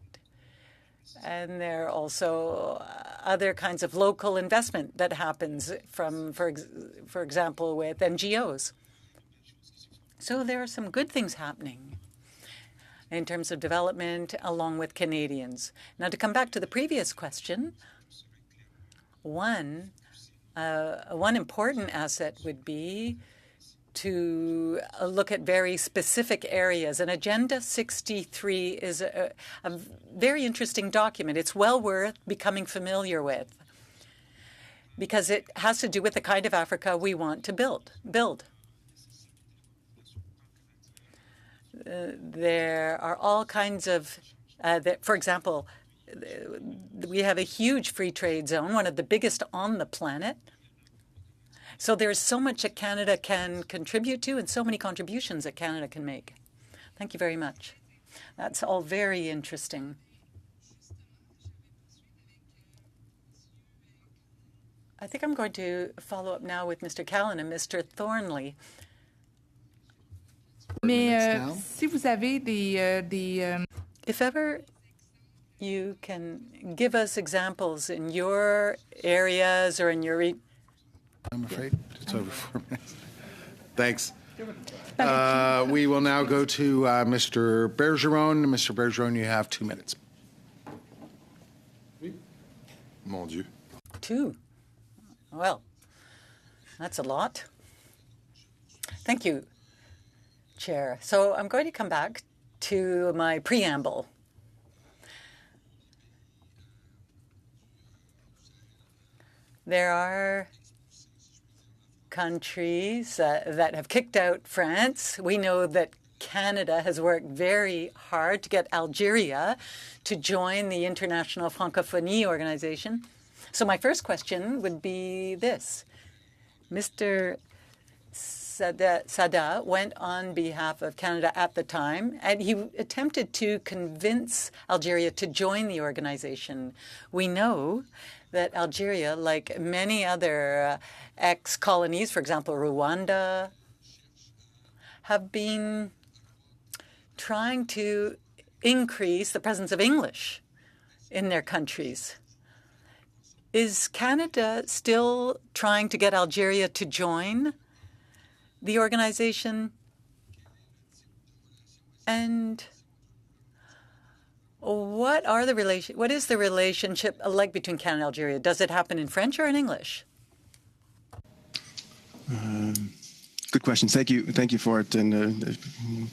And there are also other kinds of local investment that happens from, for example, with NGOs. So there are some good things happening in terms of development along with Canadians. Now, to come back to the previous question, one important asset would be to look at very specific areas. And Agenda 63 is a very interesting document. It's well worth becoming familiar with because it has to do with the kind of Africa we want to build. There are all kinds of, for example, we have a huge free trade zone, one of the biggest on the planet. So there is so much that Canada can contribute to and so many contributions that Canada can make. Thank you very much. That's all very interesting. I think I'm going to follow up now with Mr. Callan and Mr. Thornley. Mais si vous avez If ever you can give us examples in your areas or in your I'm afraid it's over 4 minutes. Thanks. We will now go to Mr. Bergeron. Mr. Bergeron, you have 2 minutes. Mon Dieu. 2? Well, that's a lot. Thank you, Chair. So I'm going to come back to my preamble. There are countries that have kicked out France. We know that Canada has worked very hard to get Algeria to join the International Francophonie Organization. So my first question would be this. Mr. Sada went on behalf of Canada at the time, and he attempted to convince Algeria to join the organization. We know that Algeria, like many other ex-colonies, for example, Rwanda, have been trying to increase the presence of English in their countries. Is Canada still trying to get Algeria to join the organization? And what is the relationship like between Canada and Algeria? Does it happen in French or in English? Good question. Thank you for it. And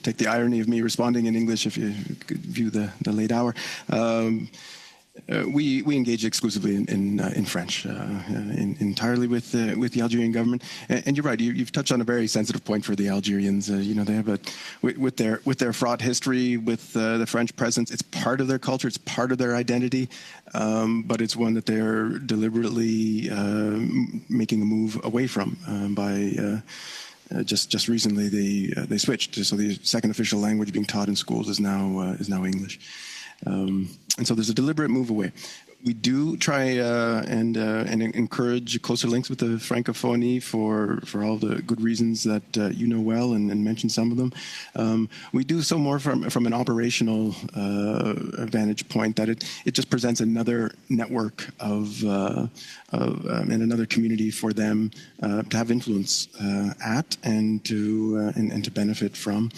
take the irony of me responding in English if you could view the late hour. We engage exclusively in French, entirely with the Algerian government. And you're right. You've touched on a very sensitive point for the Algerians. They have with their fraught history, with the French presence. It's part of their culture. It's part of their identity. But it's one that they're deliberately making a move away from by. Just recently, they switched. So the second official language being taught in schools is now English. And so there's a deliberate move away. We do try and encourage closer links with the Francophonie for all the good reasons that you know well and mentioned some of them. We do so more from an operational vantage point that it just presents another network of and another community for them to have influence at and to benefit from.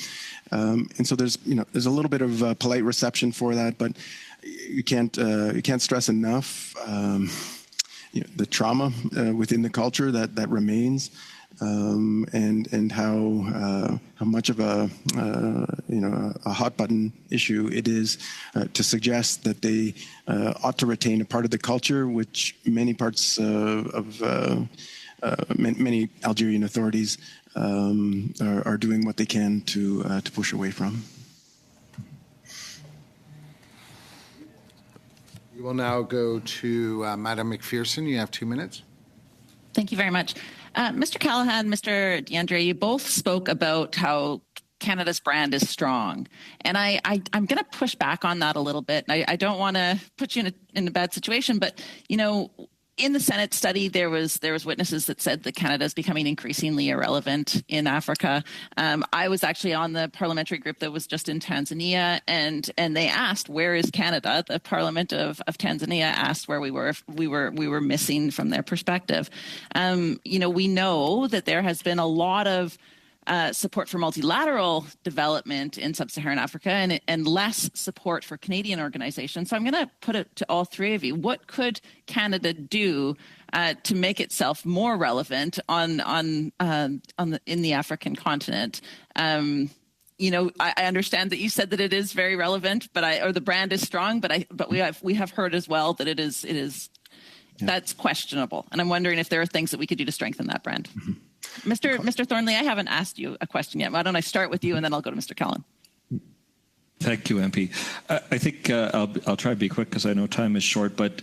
And so there's a little bit of polite reception for that, but you can't stress enough the trauma within the culture that remains, and how much of a hot button issue it is to suggest that they ought to retain a part of the culture which many parts of many Algerian authorities are doing what they can to push away from. We will now go to Madam McPherson. You have 2 minutes. Thank you very much. Mr. Callahan, Mr. DeAndre, you both spoke about how Canada's brand is strong. And I'm going to push back on that a little bit. I don't want to put you in a bad situation, but, in the Senate study, there was witnesses that said that Canada is becoming increasingly irrelevant in Africa. I was actually on the parliamentary group that was just in Tanzania, and they asked, "Where is Canada?" The Parliament of Tanzania asked where we were missing from their perspective. We know that there has been a lot of support for multilateral development in sub-Saharan Africa and less support for Canadian organizations. So I'm going to put it to all three of you. What could Canada do to make itself more relevant in the African continent? I understand that you said that it is very relevant, or the brand is strong, but we have heard as well that it is that's questionable. And I'm wondering if there are things that we could do to strengthen that brand. Mm-hmm. Mr. Thornley, I haven't asked you a question yet. Why don't I start with you and then I'll go to Mr. Callahan. Thank you, MP. I think I'll try to be quick because I know time is short, but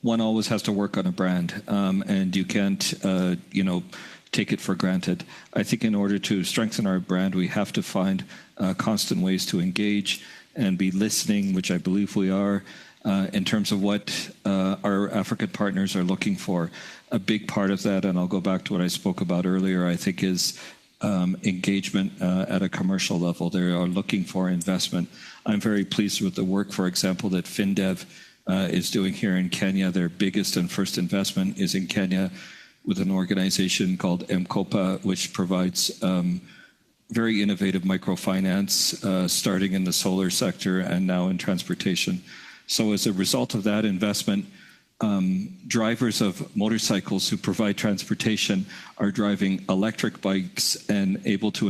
one always has to work on a brand, and you can't, take it for granted. I think in order to strengthen our brand, we have to find constant ways to engage and be listening, which I believe we are, in terms of what our African partners are looking for. A big part of that, and I'll go back to what I spoke about earlier, I think is engagement at a commercial level. They are looking for investment. I'm very pleased with the work, for example, that FinDev is doing here in Kenya. Their biggest and first investment is in Kenya with an organization called M-Kopa, which provides very innovative microfinance, starting in the solar sector and now in transportation. So as a result of that investment, drivers of motorcycles who provide transportation are driving electric bikes and able to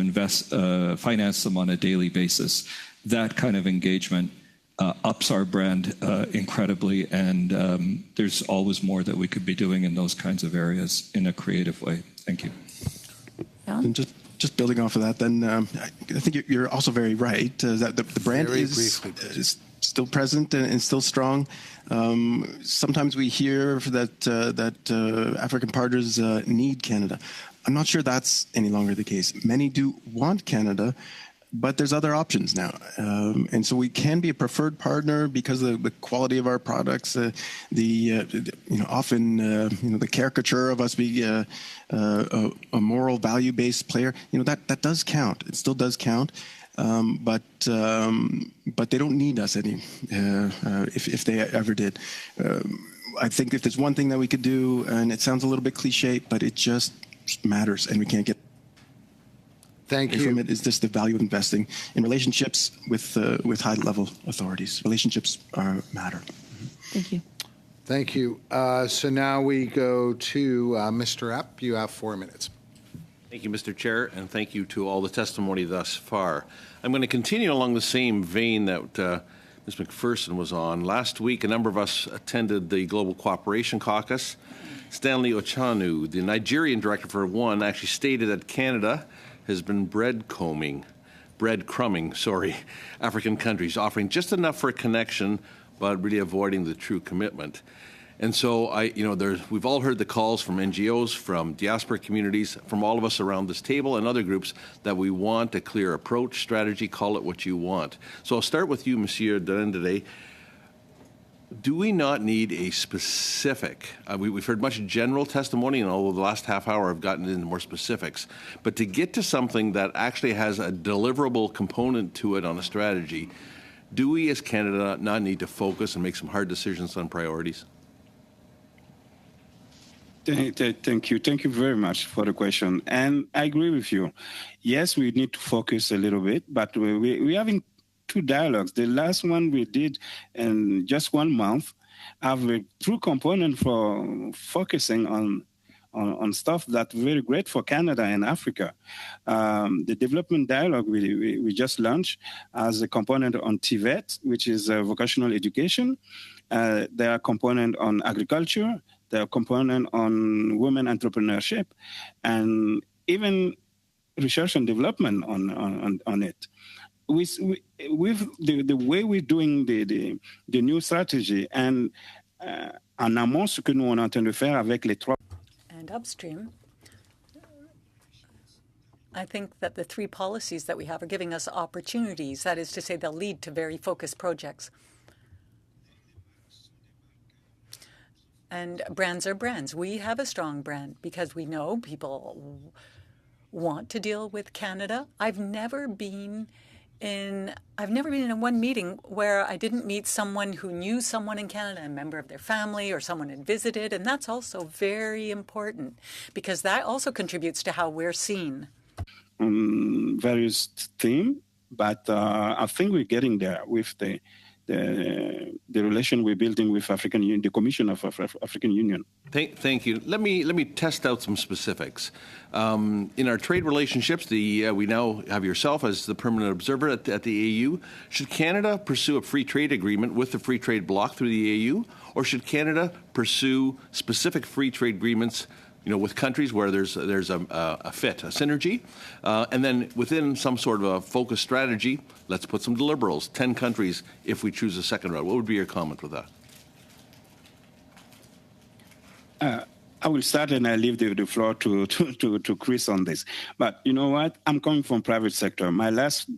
finance them on a daily basis. That kind of engagement ups our brand incredibly, and there's always more that we could be doing in those kinds of areas in a creative way. Thank you. And just building off of that, then I think you're also very right that the brand is still present and still strong. Sometimes we hear that African partners need Canada. I'm not sure that's any longer the case. Many do want Canada, but there's other options now, and so we can be a preferred partner because of the quality of our products. Often the caricature of us being a moral value-based player, that does count. It still does count. But they don't need us if they ever did. I think if there's one thing that we could do, and it sounds a little bit cliche, but it just matters, and we can't get. Thank you. From it is just the value of investing in relationships with high-level authorities. Relationships matter. Thank you. Thank you. So now we go to Mr. Epp. You have 4 minutes. Thank you, Mr. Chair, and thank you to all the testimony thus far. I'm going to continue along the same vein that Ms. McPherson was on. Last week, a number of us attended the Global Cooperation Caucus. Stanley Ochanu, the Nigerian director for one, actually stated that Canada has been breadcrumbing African countries, offering just enough for a connection, but really avoiding the true commitment. And so, we've all heard the calls from NGOs, from diaspora communities, from all of us around this table and other groups that we want a clear approach, strategy, call it what you want. So I'll start with you, Monsieur Derendere. do we not need a specific, we've heard much general testimony, and over the last half hour I've gotten into more specifics, but to get to something that actually has a deliverable component to it on a strategy, do we as Canada not need to focus and make some hard decisions on priorities? Thank you. Thank you very much for the question. And I agree with you. Yes, we need to focus a little bit, but we're having two dialogues. The last one we did in just 1 month have a true component for focusing on stuff that's very great for Canada and Africa. The development dialogue we just launched as a component on TVET, which is vocational education. There are component on agriculture. There are component on women entrepreneurship, and even research and development on it. With the way we're doing the new strategy and en amont ce que nous on est en train de faire avec les trois. And upstream, I think that the three policies that we have are giving us opportunities. That is to say, they'll lead to very focused projects. And brands are brands. We have a strong brand because we know people want to deal with Canada. I've never been in one meeting where I didn't meet someone who knew someone in Canada, a member of their family, or someone had visited. And that's also very important because that also contributes to how we're seen. Various theme, but I think we're getting there with the relation we're building with African Union, the Commission of African Union. Thank you. Let me test out some specifics. In our trade relationships, we now have yourself as the permanent observer at the AU. Should Canada pursue a free trade agreement with the free trade bloc through the AU, or should Canada pursue specific free trade agreements, with countries where there's a fit, a synergy, and then within some sort of a focused strategy, let's put some deliverables, 10 countries if we choose a second route. What would be your comment with that? I will start and I leave the floor to Chris on this. But you know what? I'm coming from private sector. My last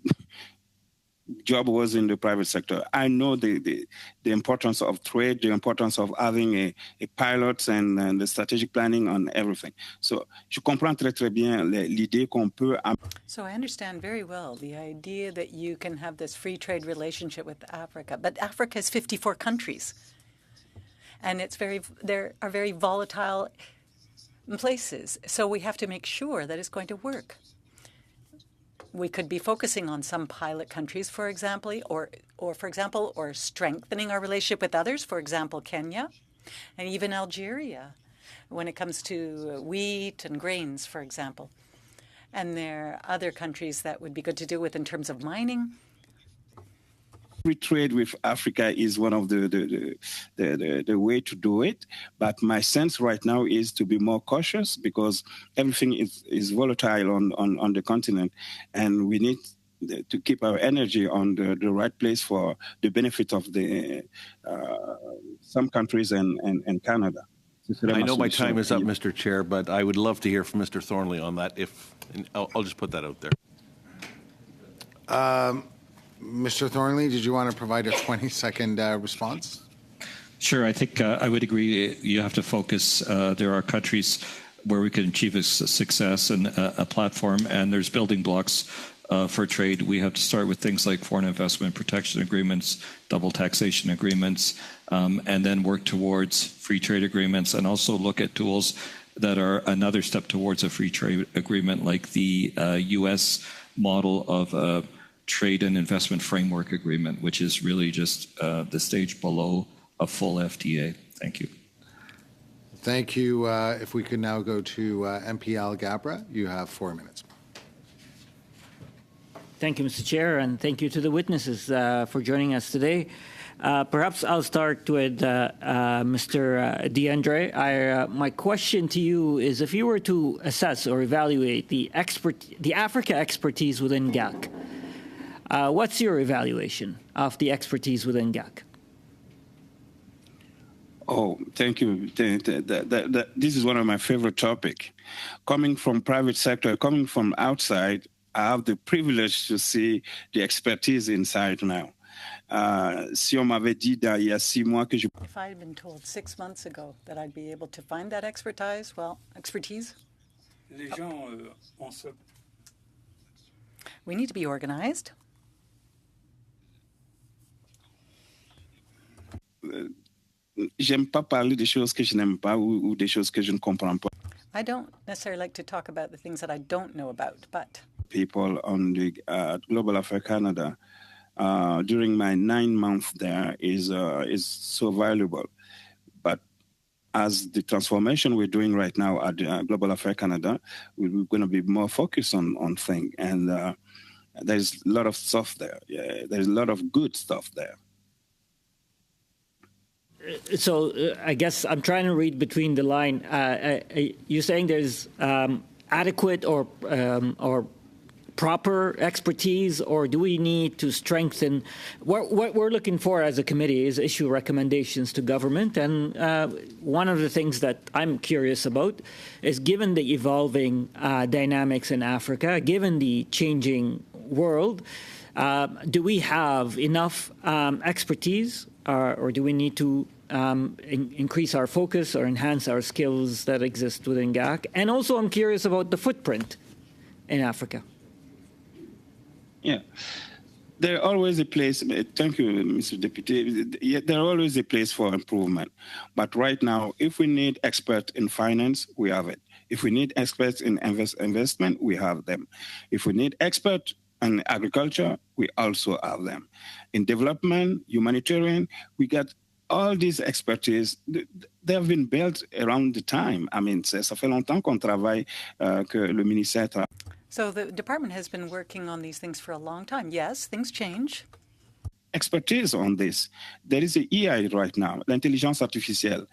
job was in the private sector. I know the importance of trade, the importance of having a pilot and the strategic planning on everything. So, je comprends très très bien l'idée qu'on peut. So I understand very well the idea that you can have this free trade relationship with Africa, but Africa is 54 countries, and there are very volatile places. So we have to make sure that it's going to work. We could be focusing on some pilot countries, for example, or strengthening our relationship with others, for example, Kenya, and even Algeria, when it comes to wheat and grains, for example. And there are other countries that would be good to do with in terms of mining. Free trade with Africa is one of the way to do it. But my sense right now is to be more cautious because everything is volatile on the continent. And we need to keep our energy on the right place for the benefit of some countries and Canada. I know my time is up, Mr. Chair, but I would love to hear from Mr. Thornley on that. I'll just put that out there. Mr. Thornley, did you want to provide a 20-second response? Sure. I think I would agree. You have to focus. There are countries where we can achieve a success and a platform, and there's building blocks for trade. We have to start with things like foreign investment protection agreements, double taxation agreements, and then work towards free trade agreements, and also look at tools that are another step towards a free trade agreement, like the U.S. model of a trade and investment framework agreement, which is really just the stage below a full FTA. Thank you. Thank you. If we could now go to MP Alghabra, you have 4 minutes. Thank you, Mr. Chair, and thank you to the witnesses for joining us today. Perhaps I'll start with Mr. DeAndre. My question to you is, if you were to assess or evaluate the Africa expertise within GAC, what's your evaluation of the expertise within GAC? Oh, thank you. This is one of my favorite topics. Coming from private sector, coming from outside, I have the privilege to see the expertise inside now. Si on m'avait dit il y a 6 mois que je... If I had been told 6 months ago that I'd be able to find that expertise, we need to be organized. J'aime pas parler des choses que je n'aime pas ou des choses que je ne comprends pas. I don't necessarily like to talk about the things that I don't know about, but people on the Global Affair Canada during my 9 months there is so valuable. But as the transformation we're doing right now at Global Affair Canada, we're going to be more focused on things. And there's a lot of stuff there. Yeah, there's a lot of good stuff there. So I guess I'm trying to read between the line. You're saying there's adequate or proper expertise, or do we need to strengthen? What we're looking for as a committee is issue recommendations to government. And one of the things that I'm curious about is, given the evolving dynamics in Africa, given the changing world, do we have enough expertise, or do we need to increase our focus or enhance our skills that exist within GAC? And also, I'm curious about the footprint in Africa. Yeah, there's always a place. Thank you, Mr. Deputy. There's always a place for improvement. But right now, if we need experts in finance, we have it. If we need experts in investment, we have them. If we need experts in agriculture, we also have them. In development, humanitarian, we got all these expertise. They have been built around the time. I mean, ça fait longtemps qu'on travaille que le ministère travaille. So the department has been working on these things for a long time. Yes, things change. Expertise on this. There is an AI right now, l'intelligence artificielle,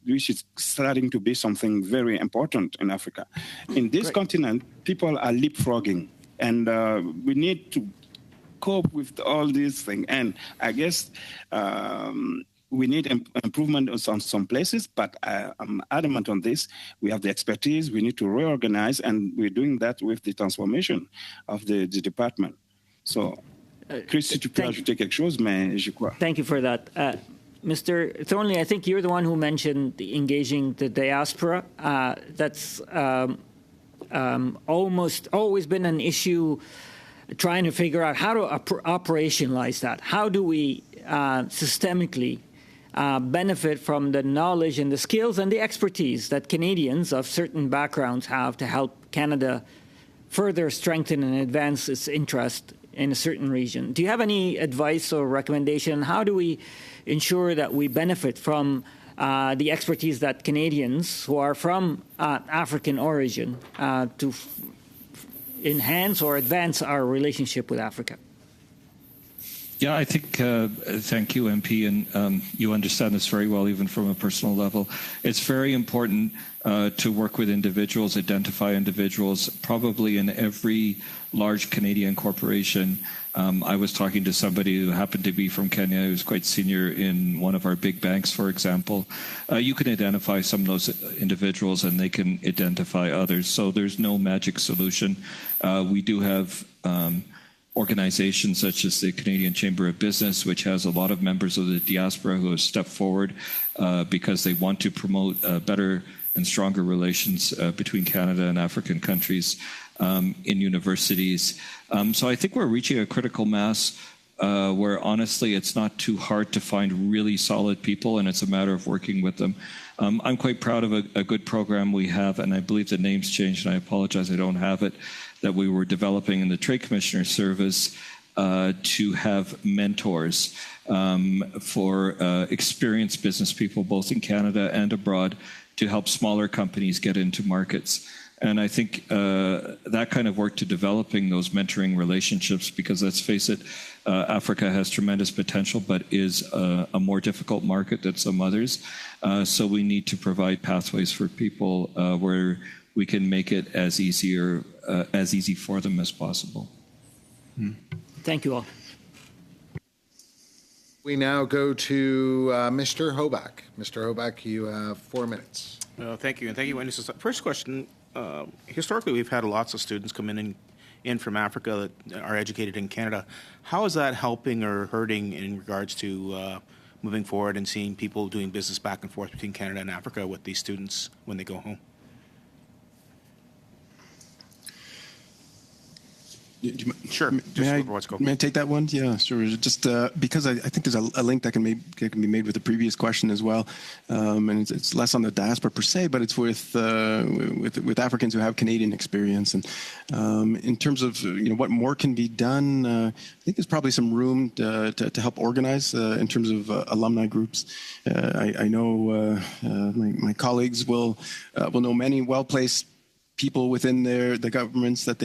which is starting to be something very important in Africa. In this continent, people are leapfrogging, and we need to cope with all these things. And I guess we need improvement on some places, but I'm adamant on this. We have the expertise. We need to reorganize, and we're doing that with the transformation of the department. So, Chris, si tu peux ajouter quelque chose, mais je crois. Thank you for that. Mr. Thornley, I think you're the one who mentioned engaging the diaspora. That's almost always been an issue, trying to figure out how to operationalize that. How do we systemically benefit from the knowledge and the skills and the expertise that Canadians of certain backgrounds have to help Canada further strengthen and advance its interest in a certain region? Do you have any advice or recommendation? How do we ensure that we benefit from the expertise that Canadians who are from African origin to enhance or advance our relationship with Africa? Yeah, I think, thank you, MP, and you understand this very well, even from a personal level. It's very important to work with individuals, identify individuals, probably in every large Canadian corporation. I was talking to somebody who happened to be from Kenya, who's quite senior in one of our big banks, for example. You can identify some of those individuals, and they can identify others. So there's no magic solution. We do have organizations such as the Canadian Chamber of Business, which has a lot of members of the diaspora who have stepped forward because they want to promote better and stronger relations between Canada and African countries in universities. So I think we're reaching a critical mass where, honestly, it's not too hard to find really solid people, and it's a matter of working with them. I'm quite proud of a good program we have, and I believe the name's changed, and I apologize I don't have it, that we were developing in the Trade Commissioner Service to have mentors for experienced business people, both in Canada and abroad, to help smaller companies get into markets. And I think that kind of work to developing those mentoring relationships, because let's face it, Africa has tremendous potential, but is a more difficult market than some others. So we need to provide pathways for people where we can make it as easy for them as possible. Thank you all. We now go to Mr. Hoback. Mr. Hoback, you have 4 minutes. Thank you, and thank you, witnesses. First question, historically we've had lots of students come in in from Africa that are educated in Canada. How is that helping or hurting in regards to moving forward and seeing people doing business back and forth between Canada and Africa with these students when they go home? Sure. May I take that one? Yeah, sure. Just because I think there's a link that can be made with the previous question as well, and it's less on the diaspora per se, but it's with Africans who have Canadian experience. And in terms of what more can be done, I think there's probably some room to help organize in terms of alumni groups. I know my colleagues will know many well-placed people within the governments that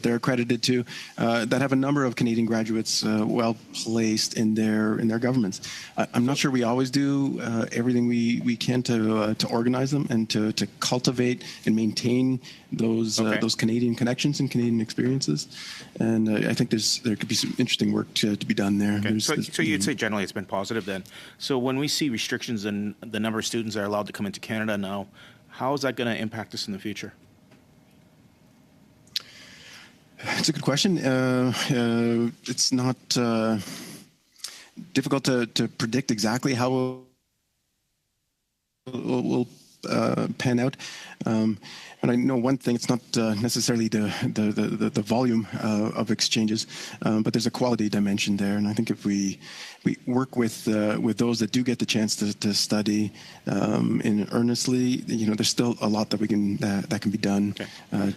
they're accredited to that have a number of Canadian graduates well placed in their governments. I'm not sure we always do everything we can to organize them and to cultivate and maintain those Canadian connections and Canadian experiences. And I think there could be some interesting work to be done there. Okay. So you'd say generally it's been positive then. So when we see restrictions in the number of students that are allowed to come into Canada now, how is that going to impact us in the future? It's a good question. It's not difficult to predict exactly how it will pan out. And I know one thing, it's not necessarily the volume of exchanges, but there's a quality dimension there. And I think if we work with those that do get the chance to study in earnestly, there's still a lot that can be done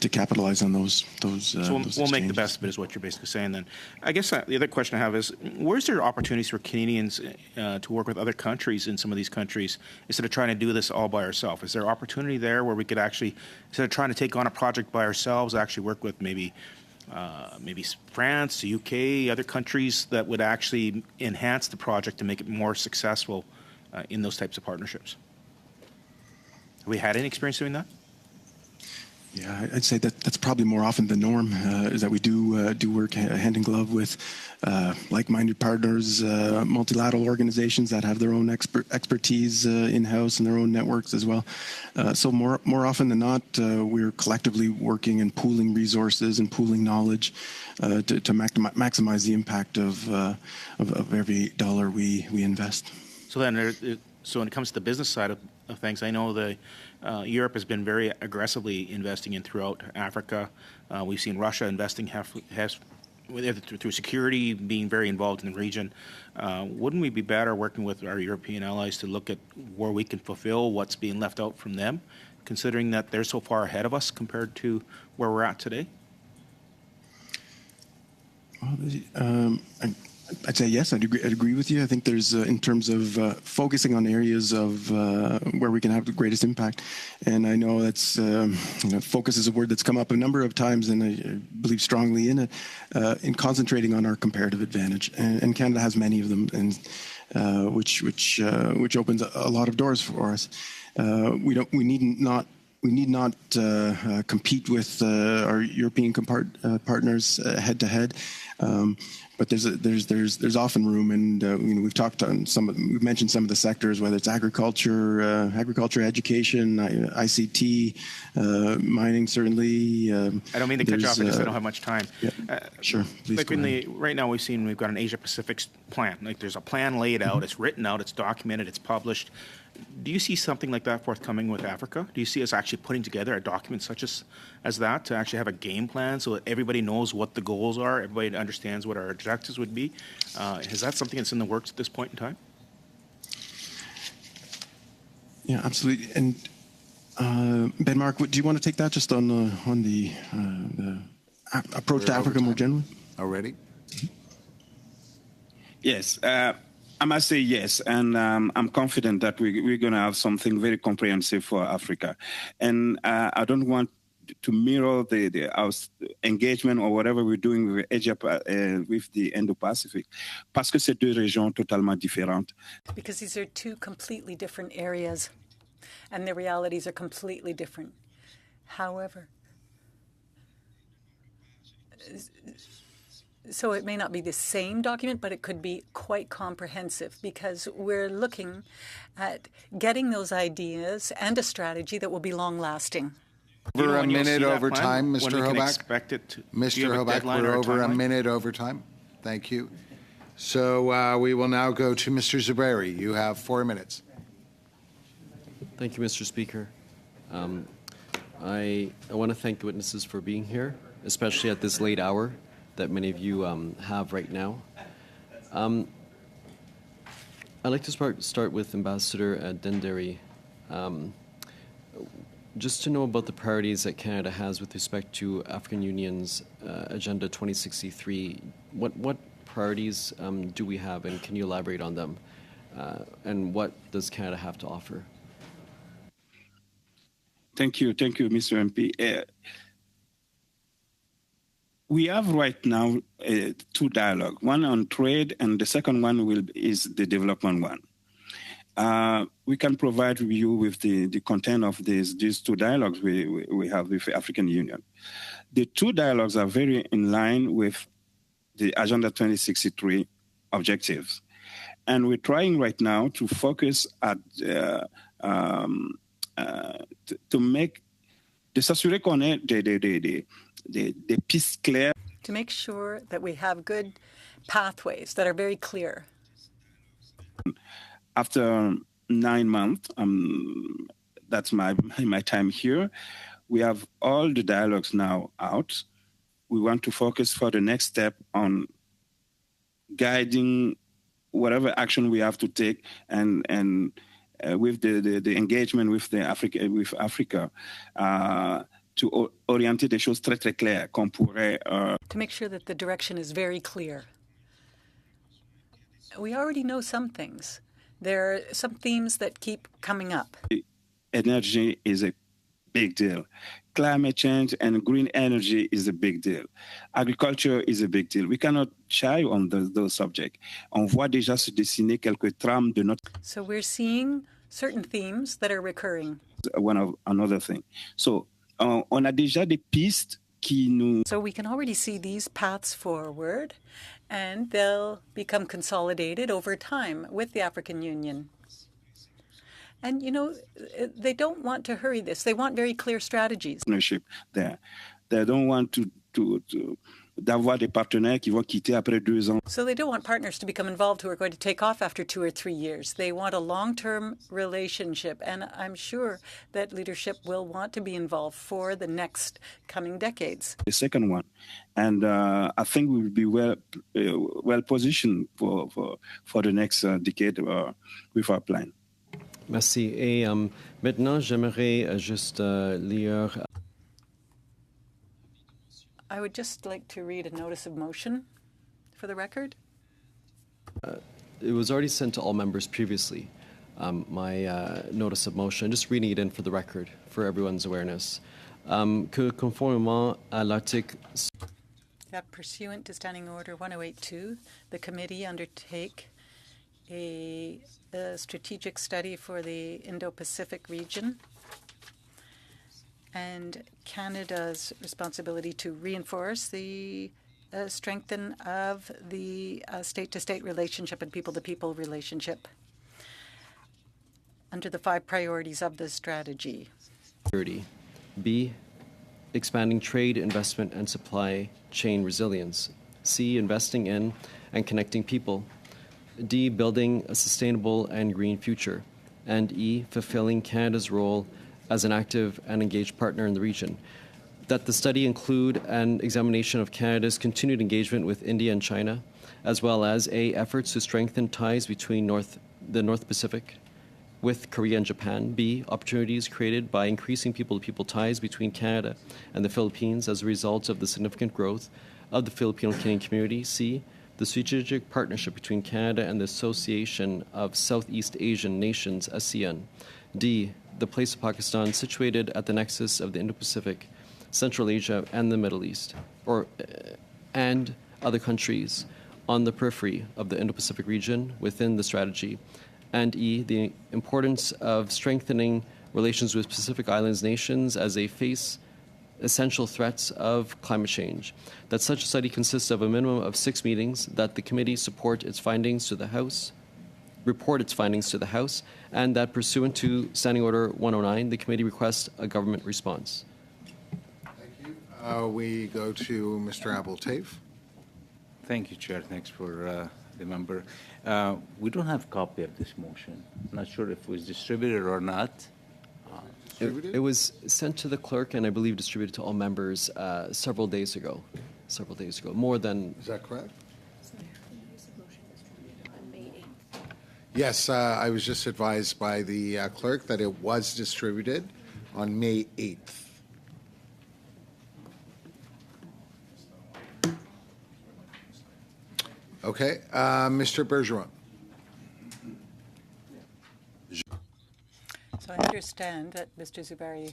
to capitalize on those. So we'll make the best of it, is what you're basically saying. Then, I guess the other question I have is, where's there opportunities for Canadians to work with other countries in some of these countries instead of trying to do this all by ourselves? Is there opportunity there where we could actually, instead of trying to take on a project by ourselves, actually work with maybe France, the UK, other countries that would actually enhance the project to make it more successful in those types of partnerships? Have we had any experience doing that? Yeah, I'd say that's probably more often the norm, is that we do work hand in glove with like-minded partners, multilateral organizations that have their own expertise in-house and their own networks as well. So more often than not, we're collectively working and pooling resources and pooling knowledge to maximize the impact of every dollar we invest. So then, so when it comes to the business side of things, I know Europe has been very aggressively investing in throughout Africa. We've seen Russia investing through security, being very involved in the region. Wouldn't we be better working with our European allies to look at where we can fulfill what's being left out from them, considering that they're so far ahead of us compared to where we're at today? Well, I'd say yes. I'd agree with you. I think there's, in terms of focusing on areas of where we can have the greatest impact, and I know that's focus is a word that's come up a number of times, and I believe strongly in it, in concentrating on our comparative advantage, and Canada has many of them, and which opens a lot of doors for us. We need not compete with our European partners head to head. But there's often room, and we've talked on we've mentioned some of the sectors, whether it's agriculture, education, ICT, mining, certainly. I don't mean to cut you off, I just don't have much time. Yeah, sure. Please like right now, we've got an Asia Pacific plan. Like there's a plan laid out, it's written out, it's documented, it's published. Do you see something like that forthcoming with Africa? Do you see us actually putting together a document such as that to actually have a game plan so that everybody knows what the goals are, everybody understands what our objectives would be? Is that something that's in the works at this point in time? Yeah, absolutely. And Ben Mark, do you want to take that just on the approach to Africa more generally? Already? Yes. I must say yes, and I'm confident that we're going to have something very comprehensive for Africa. And I don't want to mirror our engagement or whatever we're doing with Asia, with the Indo-Pacific, parce que c'est deux régions totalement différentes. Because these are two completely different areas, and their realities are completely different. However, so it may not be the same document, but it could be quite comprehensive, because we're looking at getting those ideas and a strategy that will be long-lasting. you know Over a when you'll see minute that over plan? time, When Mr. we can Hoback. expect it to- do Mr. you have a Hoback, deadline we're or a over a timeline? minute over time. Thank you. So we will now go to Mr. Zubairi. You have 4 minutes. Thank you, Mr. Speaker. I want to thank the witnesses for being here, especially at this late hour that many of you have right now. I'd like to start with Ambassador Denderi. Just to know about the priorities that Canada has with respect to African Union's Agenda 2063. What priorities do we have, and can you elaborate on them? And what does Canada have to offer? Thank you, Mr. MP. We have right now two dialogues, one on trade, and the second one is the development one. We can provide you with the content of these two dialogues we have with the African Union. The two dialogues are very in line with the Agenda 2063 objectives. And we're trying right now to focus at to make de s'assurer qu'on ait des pistes claires. To make sure that we have good pathways that are very clear. After 9 months, that's my time here. We have all the dialogues now out. We want to focus for the next step on guiding whatever action we have to take, and with the engagement with Africa, to orienter des choses très très claires qu'on pourrait. To make sure that the direction is very clear. We already know some things. There are some themes that keep coming up. Energy is a big deal. Climate change and green energy is a big deal. Agriculture is a big deal. We cannot shy on those subjects. On voit déjà se dessiner quelques trames de notre. So we're seeing certain themes that are recurring. One of another thing. So on a déjà des pistes qui nous. So we can already see these paths forward, and they'll become consolidated over time with the African Union. And, you know, they don't want to hurry this. They want very clear strategies. Partnership there. They don't want d'avoir des partenaires qui vont quitter après 2 ans. So they don't want partners to become involved who are going to take off after 2 or 3 years. They want a long-term relationship, and I'm sure that leadership will want to be involved for the next coming decades. The second one, and I think we will be well positioned for the next decade with our plan. Merci. Et maintenant, j'aimerais juste lire. I would just like to read a notice of motion for the record. It was already sent to all members previously, my notice of motion. Just reading it in for the record, for everyone's awareness. Que conformément à l'article. That pursuant to Standing Order 1082, the committee undertake a strategic study for the Indo-Pacific region and Canada's responsibility to reinforce the strengthen of the state-to-state relationship and people-to-people relationship under the 5 priorities of the strategy. B, expanding trade, investment, and supply chain resilience. C, investing in and connecting people. D, building a sustainable and green future. And E, fulfilling Canada's role as an active and engaged partner in the region. That the study include an examination of Canada's continued engagement with India and China, as well as A, efforts to strengthen ties between the North Pacific with Korea and Japan. B, opportunities created by increasing people-to-people ties between Canada and the Philippines as a result of the significant growth of the Filipino-Canadian community. C, the strategic partnership between Canada and the Association of Southeast Asian Nations, ASEAN. D, the place of Pakistan situated at the nexus of the Indo-Pacific, Central Asia, and the Middle East, and other countries on the periphery of the Indo-Pacific region within the strategy. And E, the importance of strengthening relations with Pacific Islands nations as they face essential threats of climate change. That such a study consists of a minimum of 6 meetings, that the committee report its findings to the House, and that pursuant to Standing Order 109, the committee requests a government response. We go to Mr. Abel-Taif. Thank you, Chair. Thanks for the member. We don't have a copy of this motion. I'm not sure if it was distributed or not. It was sent to the clerk and I believe distributed to all members several days ago. More than. Is that correct? Yes, I was just advised by the clerk that it was distributed on May 8th. Okay, Mr. Bergeron. So I understand that Mr. Zubari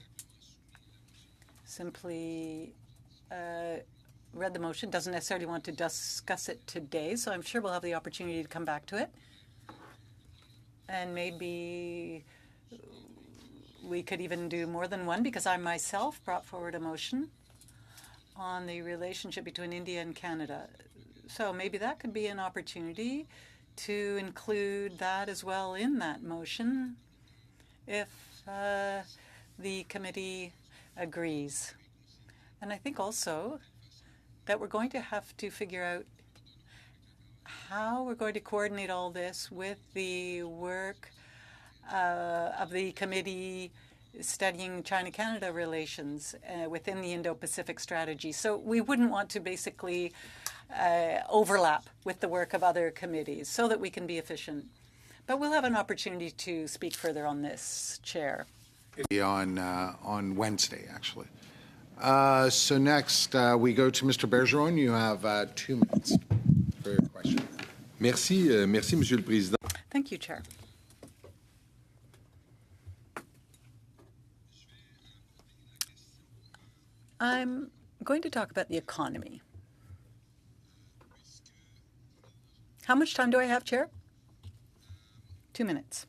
simply read the motion, doesn't necessarily want to discuss it today, so I'm sure we'll have the opportunity to come back to it. And maybe we could even do more than one, because I myself brought forward a motion on the relationship between India and Canada. So maybe that could be an opportunity to include that as well in that motion if the committee agrees. And I think also that we're going to have to figure out how we're going to coordinate all this with the work of the committee studying China-Canada relations within the Indo-Pacific strategy. So we wouldn't want to basically overlap with the work of other committees so that we can be efficient. But we'll have an opportunity to speak further on this, Chair. On Wednesday, actually. So next, we go to Mr. Bergeron. You have 2 minutes for your question. Merci, Monsieur le Président. Thank you, Chair. I'm going to talk about the economy. How much time do I have, Chair? 2 minutes.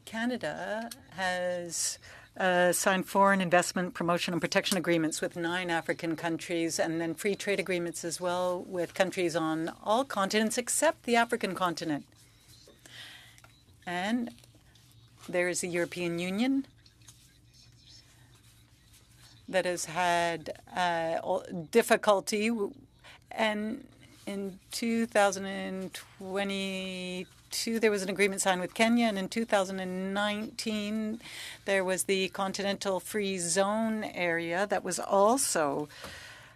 Canada has signed foreign investment promotion and protection agreements with 9 African countries, and then free trade agreements as well with countries on all continents except the African continent. And there is the European Union that has had difficulty, and in 2022 there was an agreement signed with Kenya, and in 2019 there was the Continental Free Zone area that was also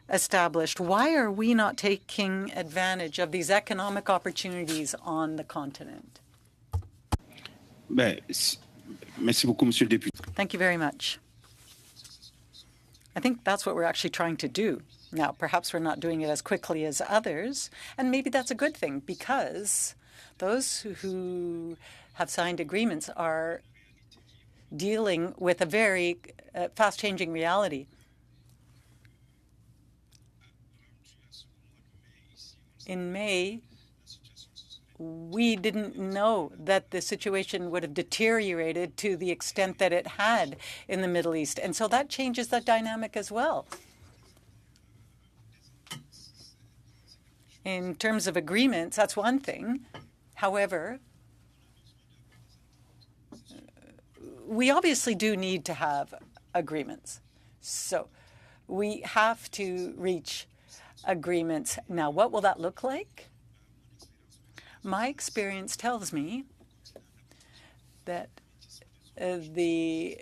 established. Why are we not taking advantage of these economic opportunities on the continent? Merci beaucoup, Monsieur le Député. Thank you very much. I think that's what we're actually trying to do. Now, perhaps we're not doing it as quickly as others, and maybe that's a good thing, because those who have signed agreements are dealing with a very fast-changing reality. In May, we didn't know that the situation would have deteriorated to the extent that it had in the Middle East. And so that changes the dynamic as well. In terms of agreements, that's one thing. However, we obviously do need to have agreements. So we have to reach agreements. Now, what will that look like? My experience tells me that the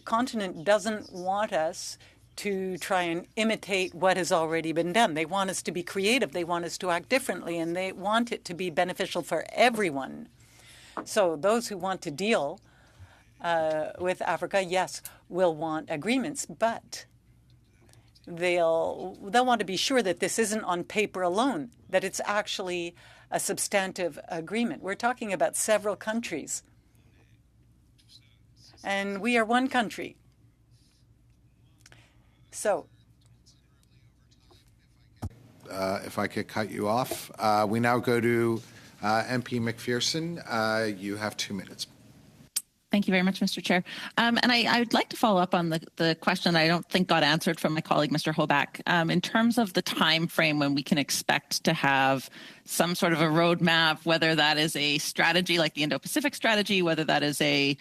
continent doesn't want us to try and imitate what has already been done. They want us to be creative. They want us to act differently, and they want it to be beneficial for everyone. So those who want to deal with Africa, yes, will want agreements, but they'll want to be sure that this isn't on paper alone, that it's actually a substantive agreement. We're talking about several countries, and we are one country. So, if I could cut you off, we now go to MP McPherson. You have 2 minutes. Thank you very much, Mr. Chair. And I would like to follow up on the question that I don't think got answered from my colleague, Mr. Hoback. In terms of the time frame when we can expect to have some sort of a roadmap, whether that is a strategy like the Indo-Pacific strategy, whether that is a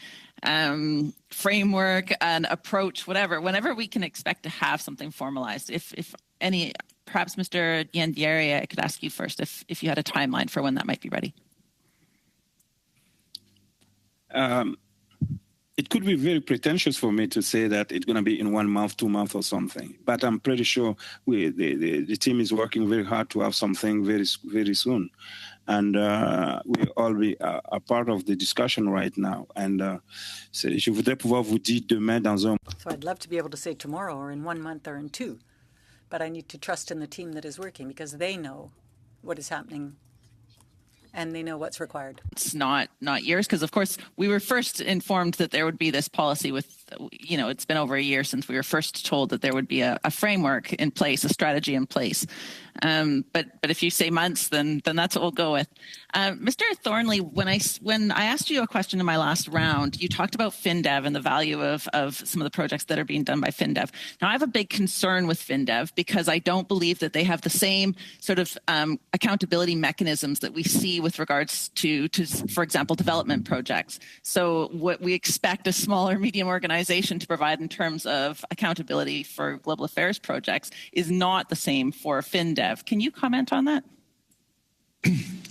framework, an approach, whatever, whenever we can expect to have something formalized. If any, perhaps Mr. Diendéré, I could ask you first if you had a timeline for when that might be ready. It could be very pretentious for me to say that it's going to be in 1 month, 2 months or something, but I'm pretty sure the team is working very hard to have something very, very soon. And we all be a part of the discussion right now. And je voudrais pouvoir vous dire demain dans un... So I'd love to be able to say tomorrow or in 1 month or in 2, but I need to trust in the team that is working because they know what is happening and they know what's required. It's not years, because of course we were first informed that there would be this policy with, it's been over a year since we were first told that there would be a framework in place, a strategy in place. But if you say months, then that's what we'll go with. Mr. Thornley, when I asked you a question in my last round, you talked about FinDev and the value of some of the projects that are being done by FinDev. Now, I have a big concern with FinDev because I don't believe that they have the same sort of accountability mechanisms that we see with regards to, for example, development projects. So what we expect a small or medium organization to provide in terms of accountability for global affairs projects is not the same for FinDev. Can you comment on that?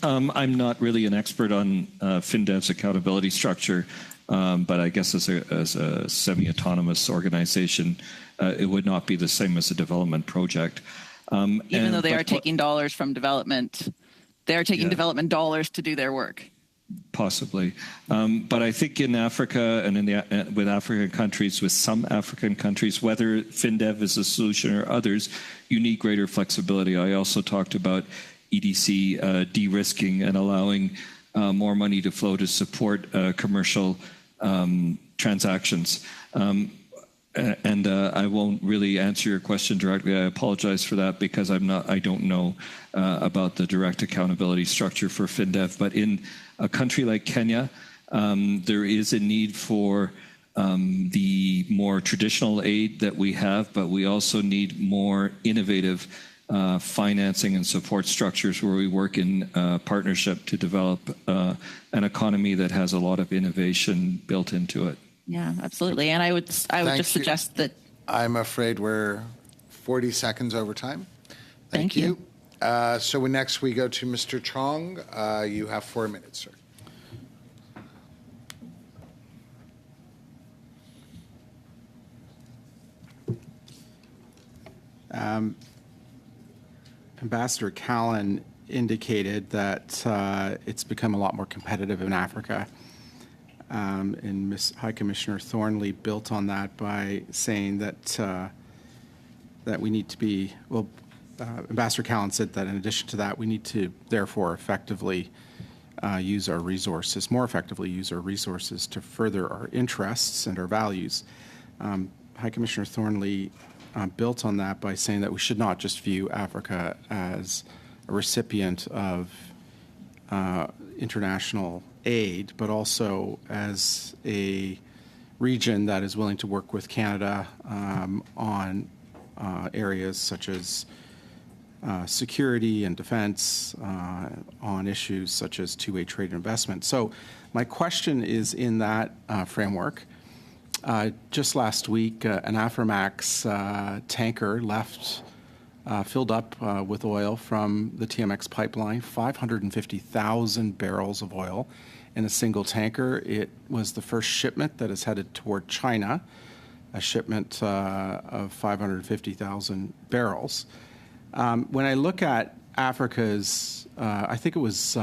I'm not really an expert on FinDev's accountability structure, but I guess as a semi-autonomous organization, it would not be the same as a development project. Even though they are taking dollars from development, they're taking development dollars to do their work. Possibly. But I think in Africa and with African countries, with some African countries, whether FinDev is a solution or others, you need greater flexibility. I also talked about EDC de-risking and allowing more money to flow to support commercial transactions. And I won't really answer your question directly. I apologize for that because I don't know about the direct accountability structure for FinDev. But in a country like Kenya, there is a need for the more traditional aid that we have, but we also need more innovative financing and support structures where we work in partnership to develop an economy that has a lot of innovation built into it. Yeah, absolutely. And I would just suggest that... I'm afraid we're 40 seconds over time. Thank you. So next we go to Mr. Chong. You have 4 minutes, sir. Ambassador Callan indicated that it's become a lot more competitive in Africa. And Ms. High Commissioner Thornley built on that by saying that that we need to be, Ambassador Callan said that in addition to that, we need to therefore effectively use our resources, more effectively use our resources to further our interests and our values. High Commissioner Thornley built on that by saying that we should not just view Africa as a recipient of international aid, but also as a region that is willing to work with Canada on areas such as security and defense, on issues such as two-way trade and investment. So my question is in that framework. Just last week, an Aframax tanker left, filled up with oil from the TMX pipeline, 550,000 barrels of oil in a single tanker. It was the first shipment that is headed toward China, a shipment of 550,000 barrels. When I look at Africa's, I think it was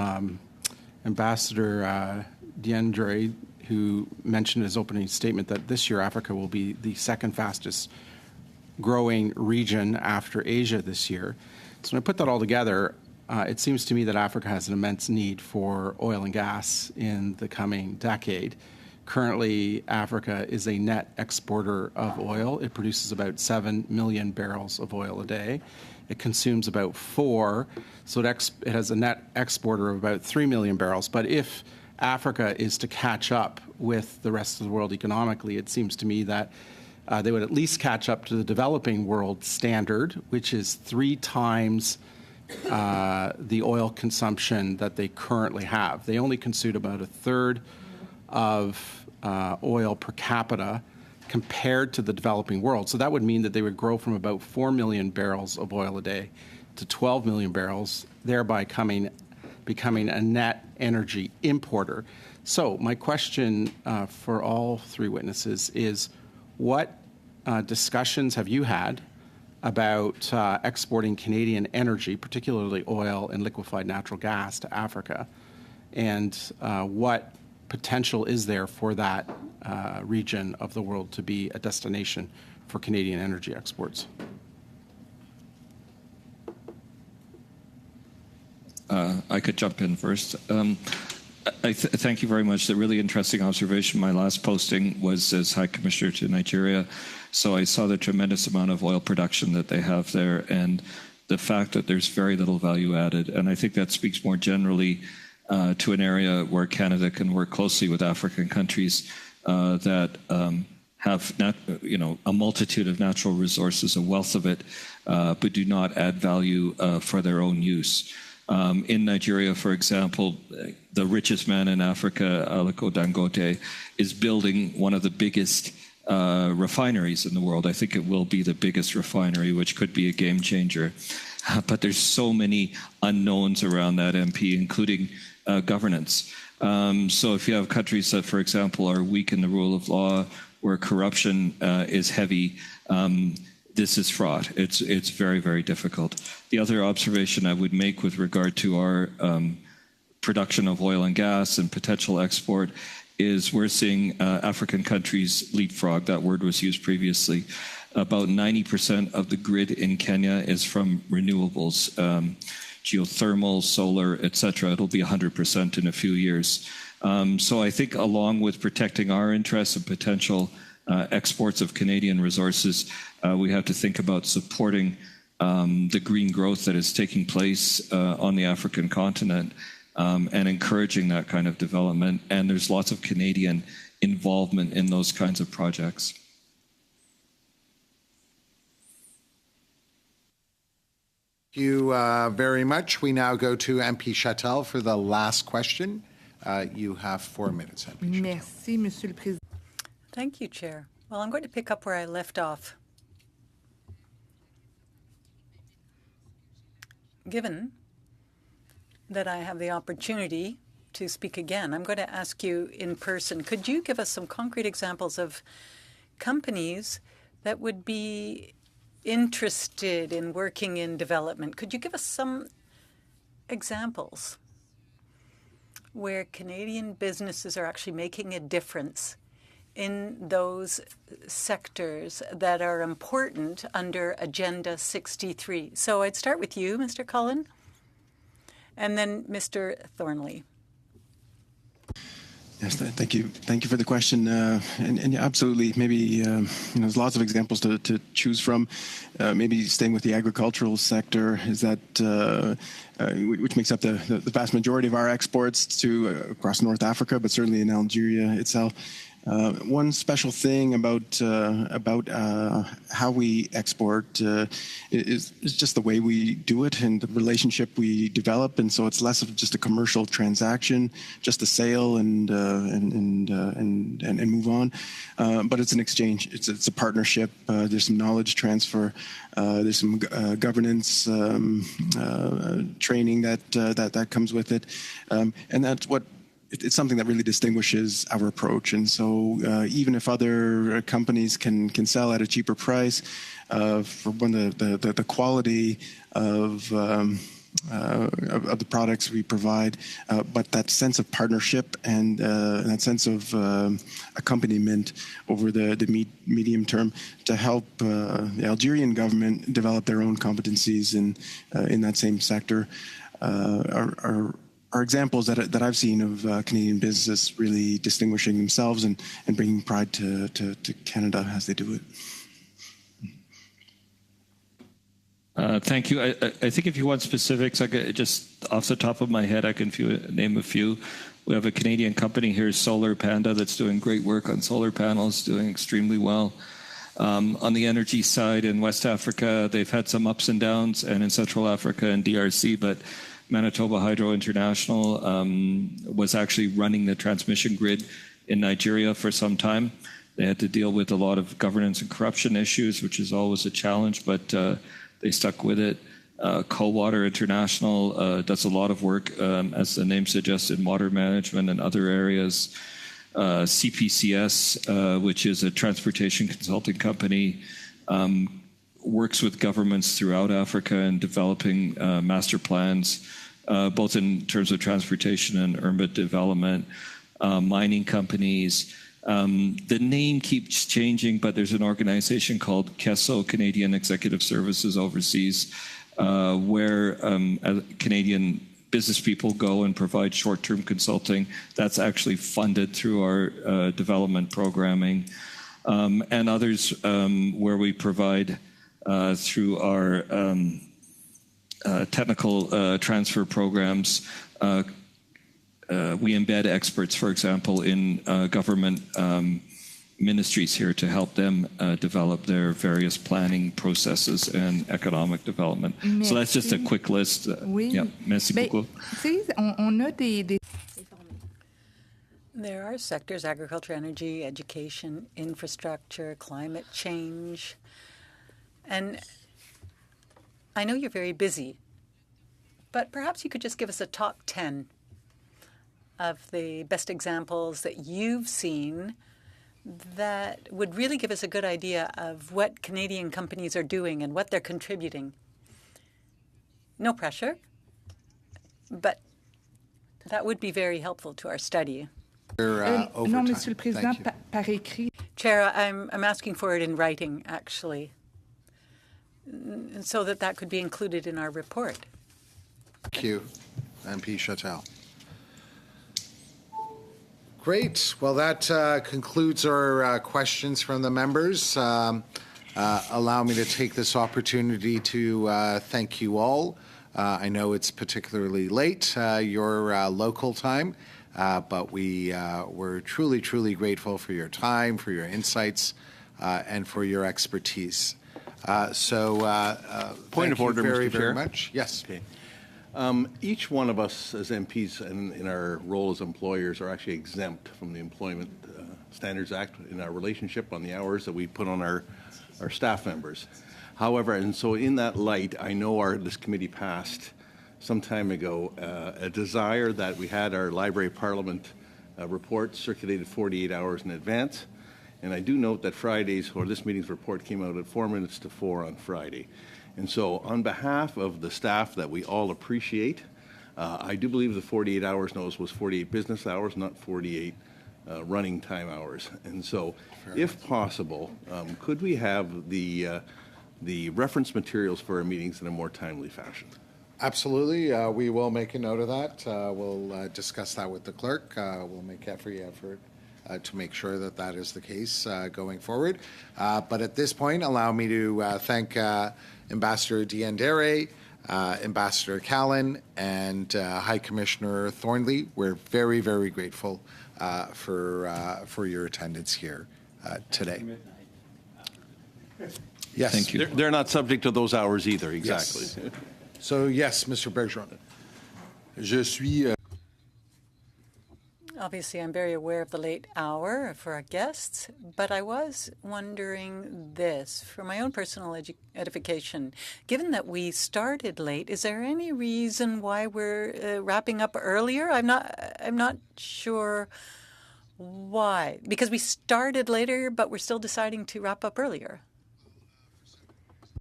Ambassador Diendéré who mentioned in his opening statement that this year Africa will be the second fastest growing region after Asia this year. So when I put that all together, it seems to me that Africa has an immense need for oil and gas in the coming decade. Currently, Africa is a net exporter of oil. It produces about 7 million barrels of oil a day. It consumes about 4, so it has a net exporter of about 3 million barrels. But if Africa is to catch up with the rest of the world economically, it seems to me that they would at least catch up to the developing world standard, which is 3 times the oil consumption that they currently have. They only consume about a third of oil per capita compared to the developing world. So that would mean that they would grow from about 4 million barrels of oil a day to 12 million barrels, thereby becoming a net energy importer. So my question for all 3 witnesses is, what discussions have you had about exporting Canadian energy, particularly oil and liquefied natural gas, to Africa? And what potential is there for that region of the world to be a destination for Canadian energy exports? I could jump in first. Thank you very much. A really interesting observation. My last posting was as High Commissioner to Nigeria, so I saw the tremendous amount of oil production that they have there and the fact that there's very little value added. And I think that speaks more generally to an area where Canada can work closely with African countries that have a multitude of natural resources, a wealth of it, but do not add value for their own use. In Nigeria, for example, the richest man in Africa, Aliko Dangote, is building one of the biggest refineries in the world. I think it will be the biggest refinery, which could be a game changer. But there's so many unknowns around that, MP, including governance. So if you have countries that, for example, are weak in the rule of law, where corruption is heavy, this is fraught. It's very, very difficult. The other observation I would make with regard to our production of oil and gas and potential export is we're seeing African countries leapfrog. That word was used previously. About 90% of the grid in Kenya is from renewables, geothermal, solar, etc. It'll be 100% in a few years. So I think along with protecting our interests and potential exports of Canadian resources, we have to think about supporting the green growth that is taking place on the African continent and encouraging that kind of development. And there's lots of Canadian involvement in those kinds of projects. Thank you very much. We now go to MP Chatel for the last question. You have 4 minutes, MP Chatel. Merci, Monsieur le Président. Thank you, Chair. Well, I'm going to pick up where I left off. Given that I have the opportunity to speak again, I'm going to ask you in person, could you give us some concrete examples of companies that would be interested in working in development? Could you give us some examples where Canadian businesses are actually making a difference in those sectors that are important under Agenda 63? So I'd start with you, Mr. Cullen, and then Mr. Thornley. Yes, thank you. Thank you for the question. And yeah, absolutely. Maybe there's lots of examples to choose from. Maybe staying with the agricultural sector is that which makes up the vast majority of our exports to across North Africa, but certainly in Algeria itself. One special thing about how we export is just the way we do it and the relationship we develop, and so it's less of just a commercial transaction, just a sale and move on. But it's an exchange. It's a partnership. There's some knowledge transfer. There's some governance training that comes with it, and that's what. It's something that really distinguishes our approach. And so even if other companies can sell at a cheaper price for the quality of the products we provide, but that sense of partnership and that sense of accompaniment over the medium term to help the Algerian government develop their own competencies in that same sector are examples that I've seen of Canadian businesses really distinguishing themselves and bringing pride to Canada as they do it. Thank you. I think if you want specifics, just off the top of my head, I can name a few. We have a Canadian company here, Solar Panda, that's doing great work on solar panels, doing extremely well. On the energy side in West Africa, they've had some ups and downs, and in Central Africa and DRC, but Manitoba Hydro International was actually running the transmission grid in Nigeria for some time. They had to deal with a lot of governance and corruption issues, which is always a challenge, but they stuck with it. Coalwater International does a lot of work, as the name suggests, in water management and other areas. CPCS, which is a transportation consulting company, works with governments throughout Africa in developing master plans, both in terms of transportation and urban development, mining companies. The name keeps changing, but there's an organization called CESO, Canadian Executive Services Overseas, where Canadian business people go and provide short-term consulting. That's actually funded through our development programming, and others where we provide through our technical transfer programs. We embed experts, for example, in government ministries here to help them develop their various planning processes and economic development. Merci. So that's just a quick list. Oui. Yeah, merci beaucoup. Tu sais, on a des... There are sectors: agriculture, energy, education, infrastructure, climate change. And I know you're very busy, but perhaps you could just give us a top 10 of the best examples that you've seen that would really give us a good idea of what Canadian companies are doing and what they're contributing. No pressure, but that would be very helpful to our study. Non, Monsieur le Président, par écrit. Chair, I'm asking for it in writing, actually, so that could be included in our report. Thank you, MP Chatel. Great. Well, that concludes our questions from the members. Allow me to take this opportunity to thank you all. I know it's particularly late, your local time, but we're truly, truly grateful for your time, for your insights, and for your expertise. Point of order, very, Mr. very Chair. much. Yes. Okay. Each one of us as MPs in our role as employers are actually exempt from the Employment Standards Act in our relationship on the hours that we put on our staff members. However, and so in that light, I know this committee passed some time ago a desire that we had our Library of Parliament report circulated 48 hours in advance. And I do note that this meeting's report came out at 4 minutes to 4 on Friday. And so on behalf of the staff that we all appreciate, I do believe the 48 hours notice was 48 business hours, not 48 running time hours. And so if possible, could we have the reference materials for our meetings in a more timely fashion? Absolutely. We will make a note of that. We'll discuss that with the clerk. We'll make every effort to make sure that is the case going forward. But at this point, allow me to thank Ambassador Diendere, Ambassador Callan, and High Commissioner Thornley. We're very, very grateful for your attendance here today. Yes. Thank you. They're not subject to those hours either, exactly. Yes. So, yes, Mr. Bergeron. Je suis... Obviously, I'm very aware of the late hour for our guests, but I was wondering this, for my own personal edification. Given that we started late, is there any reason why we're wrapping up earlier? I'm not sure why. Because we started later, but we're still deciding to wrap up earlier.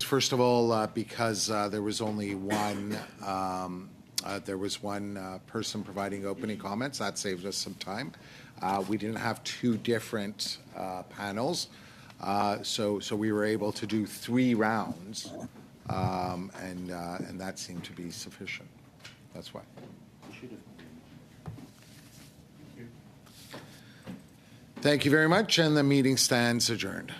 First of all, because there was only one. There was one person providing opening comments. That saved us some time. We didn't have two different panels, so we were able to do 3 rounds, and that seemed to be sufficient. That's why. Thank you very much, and the meeting stands adjourned.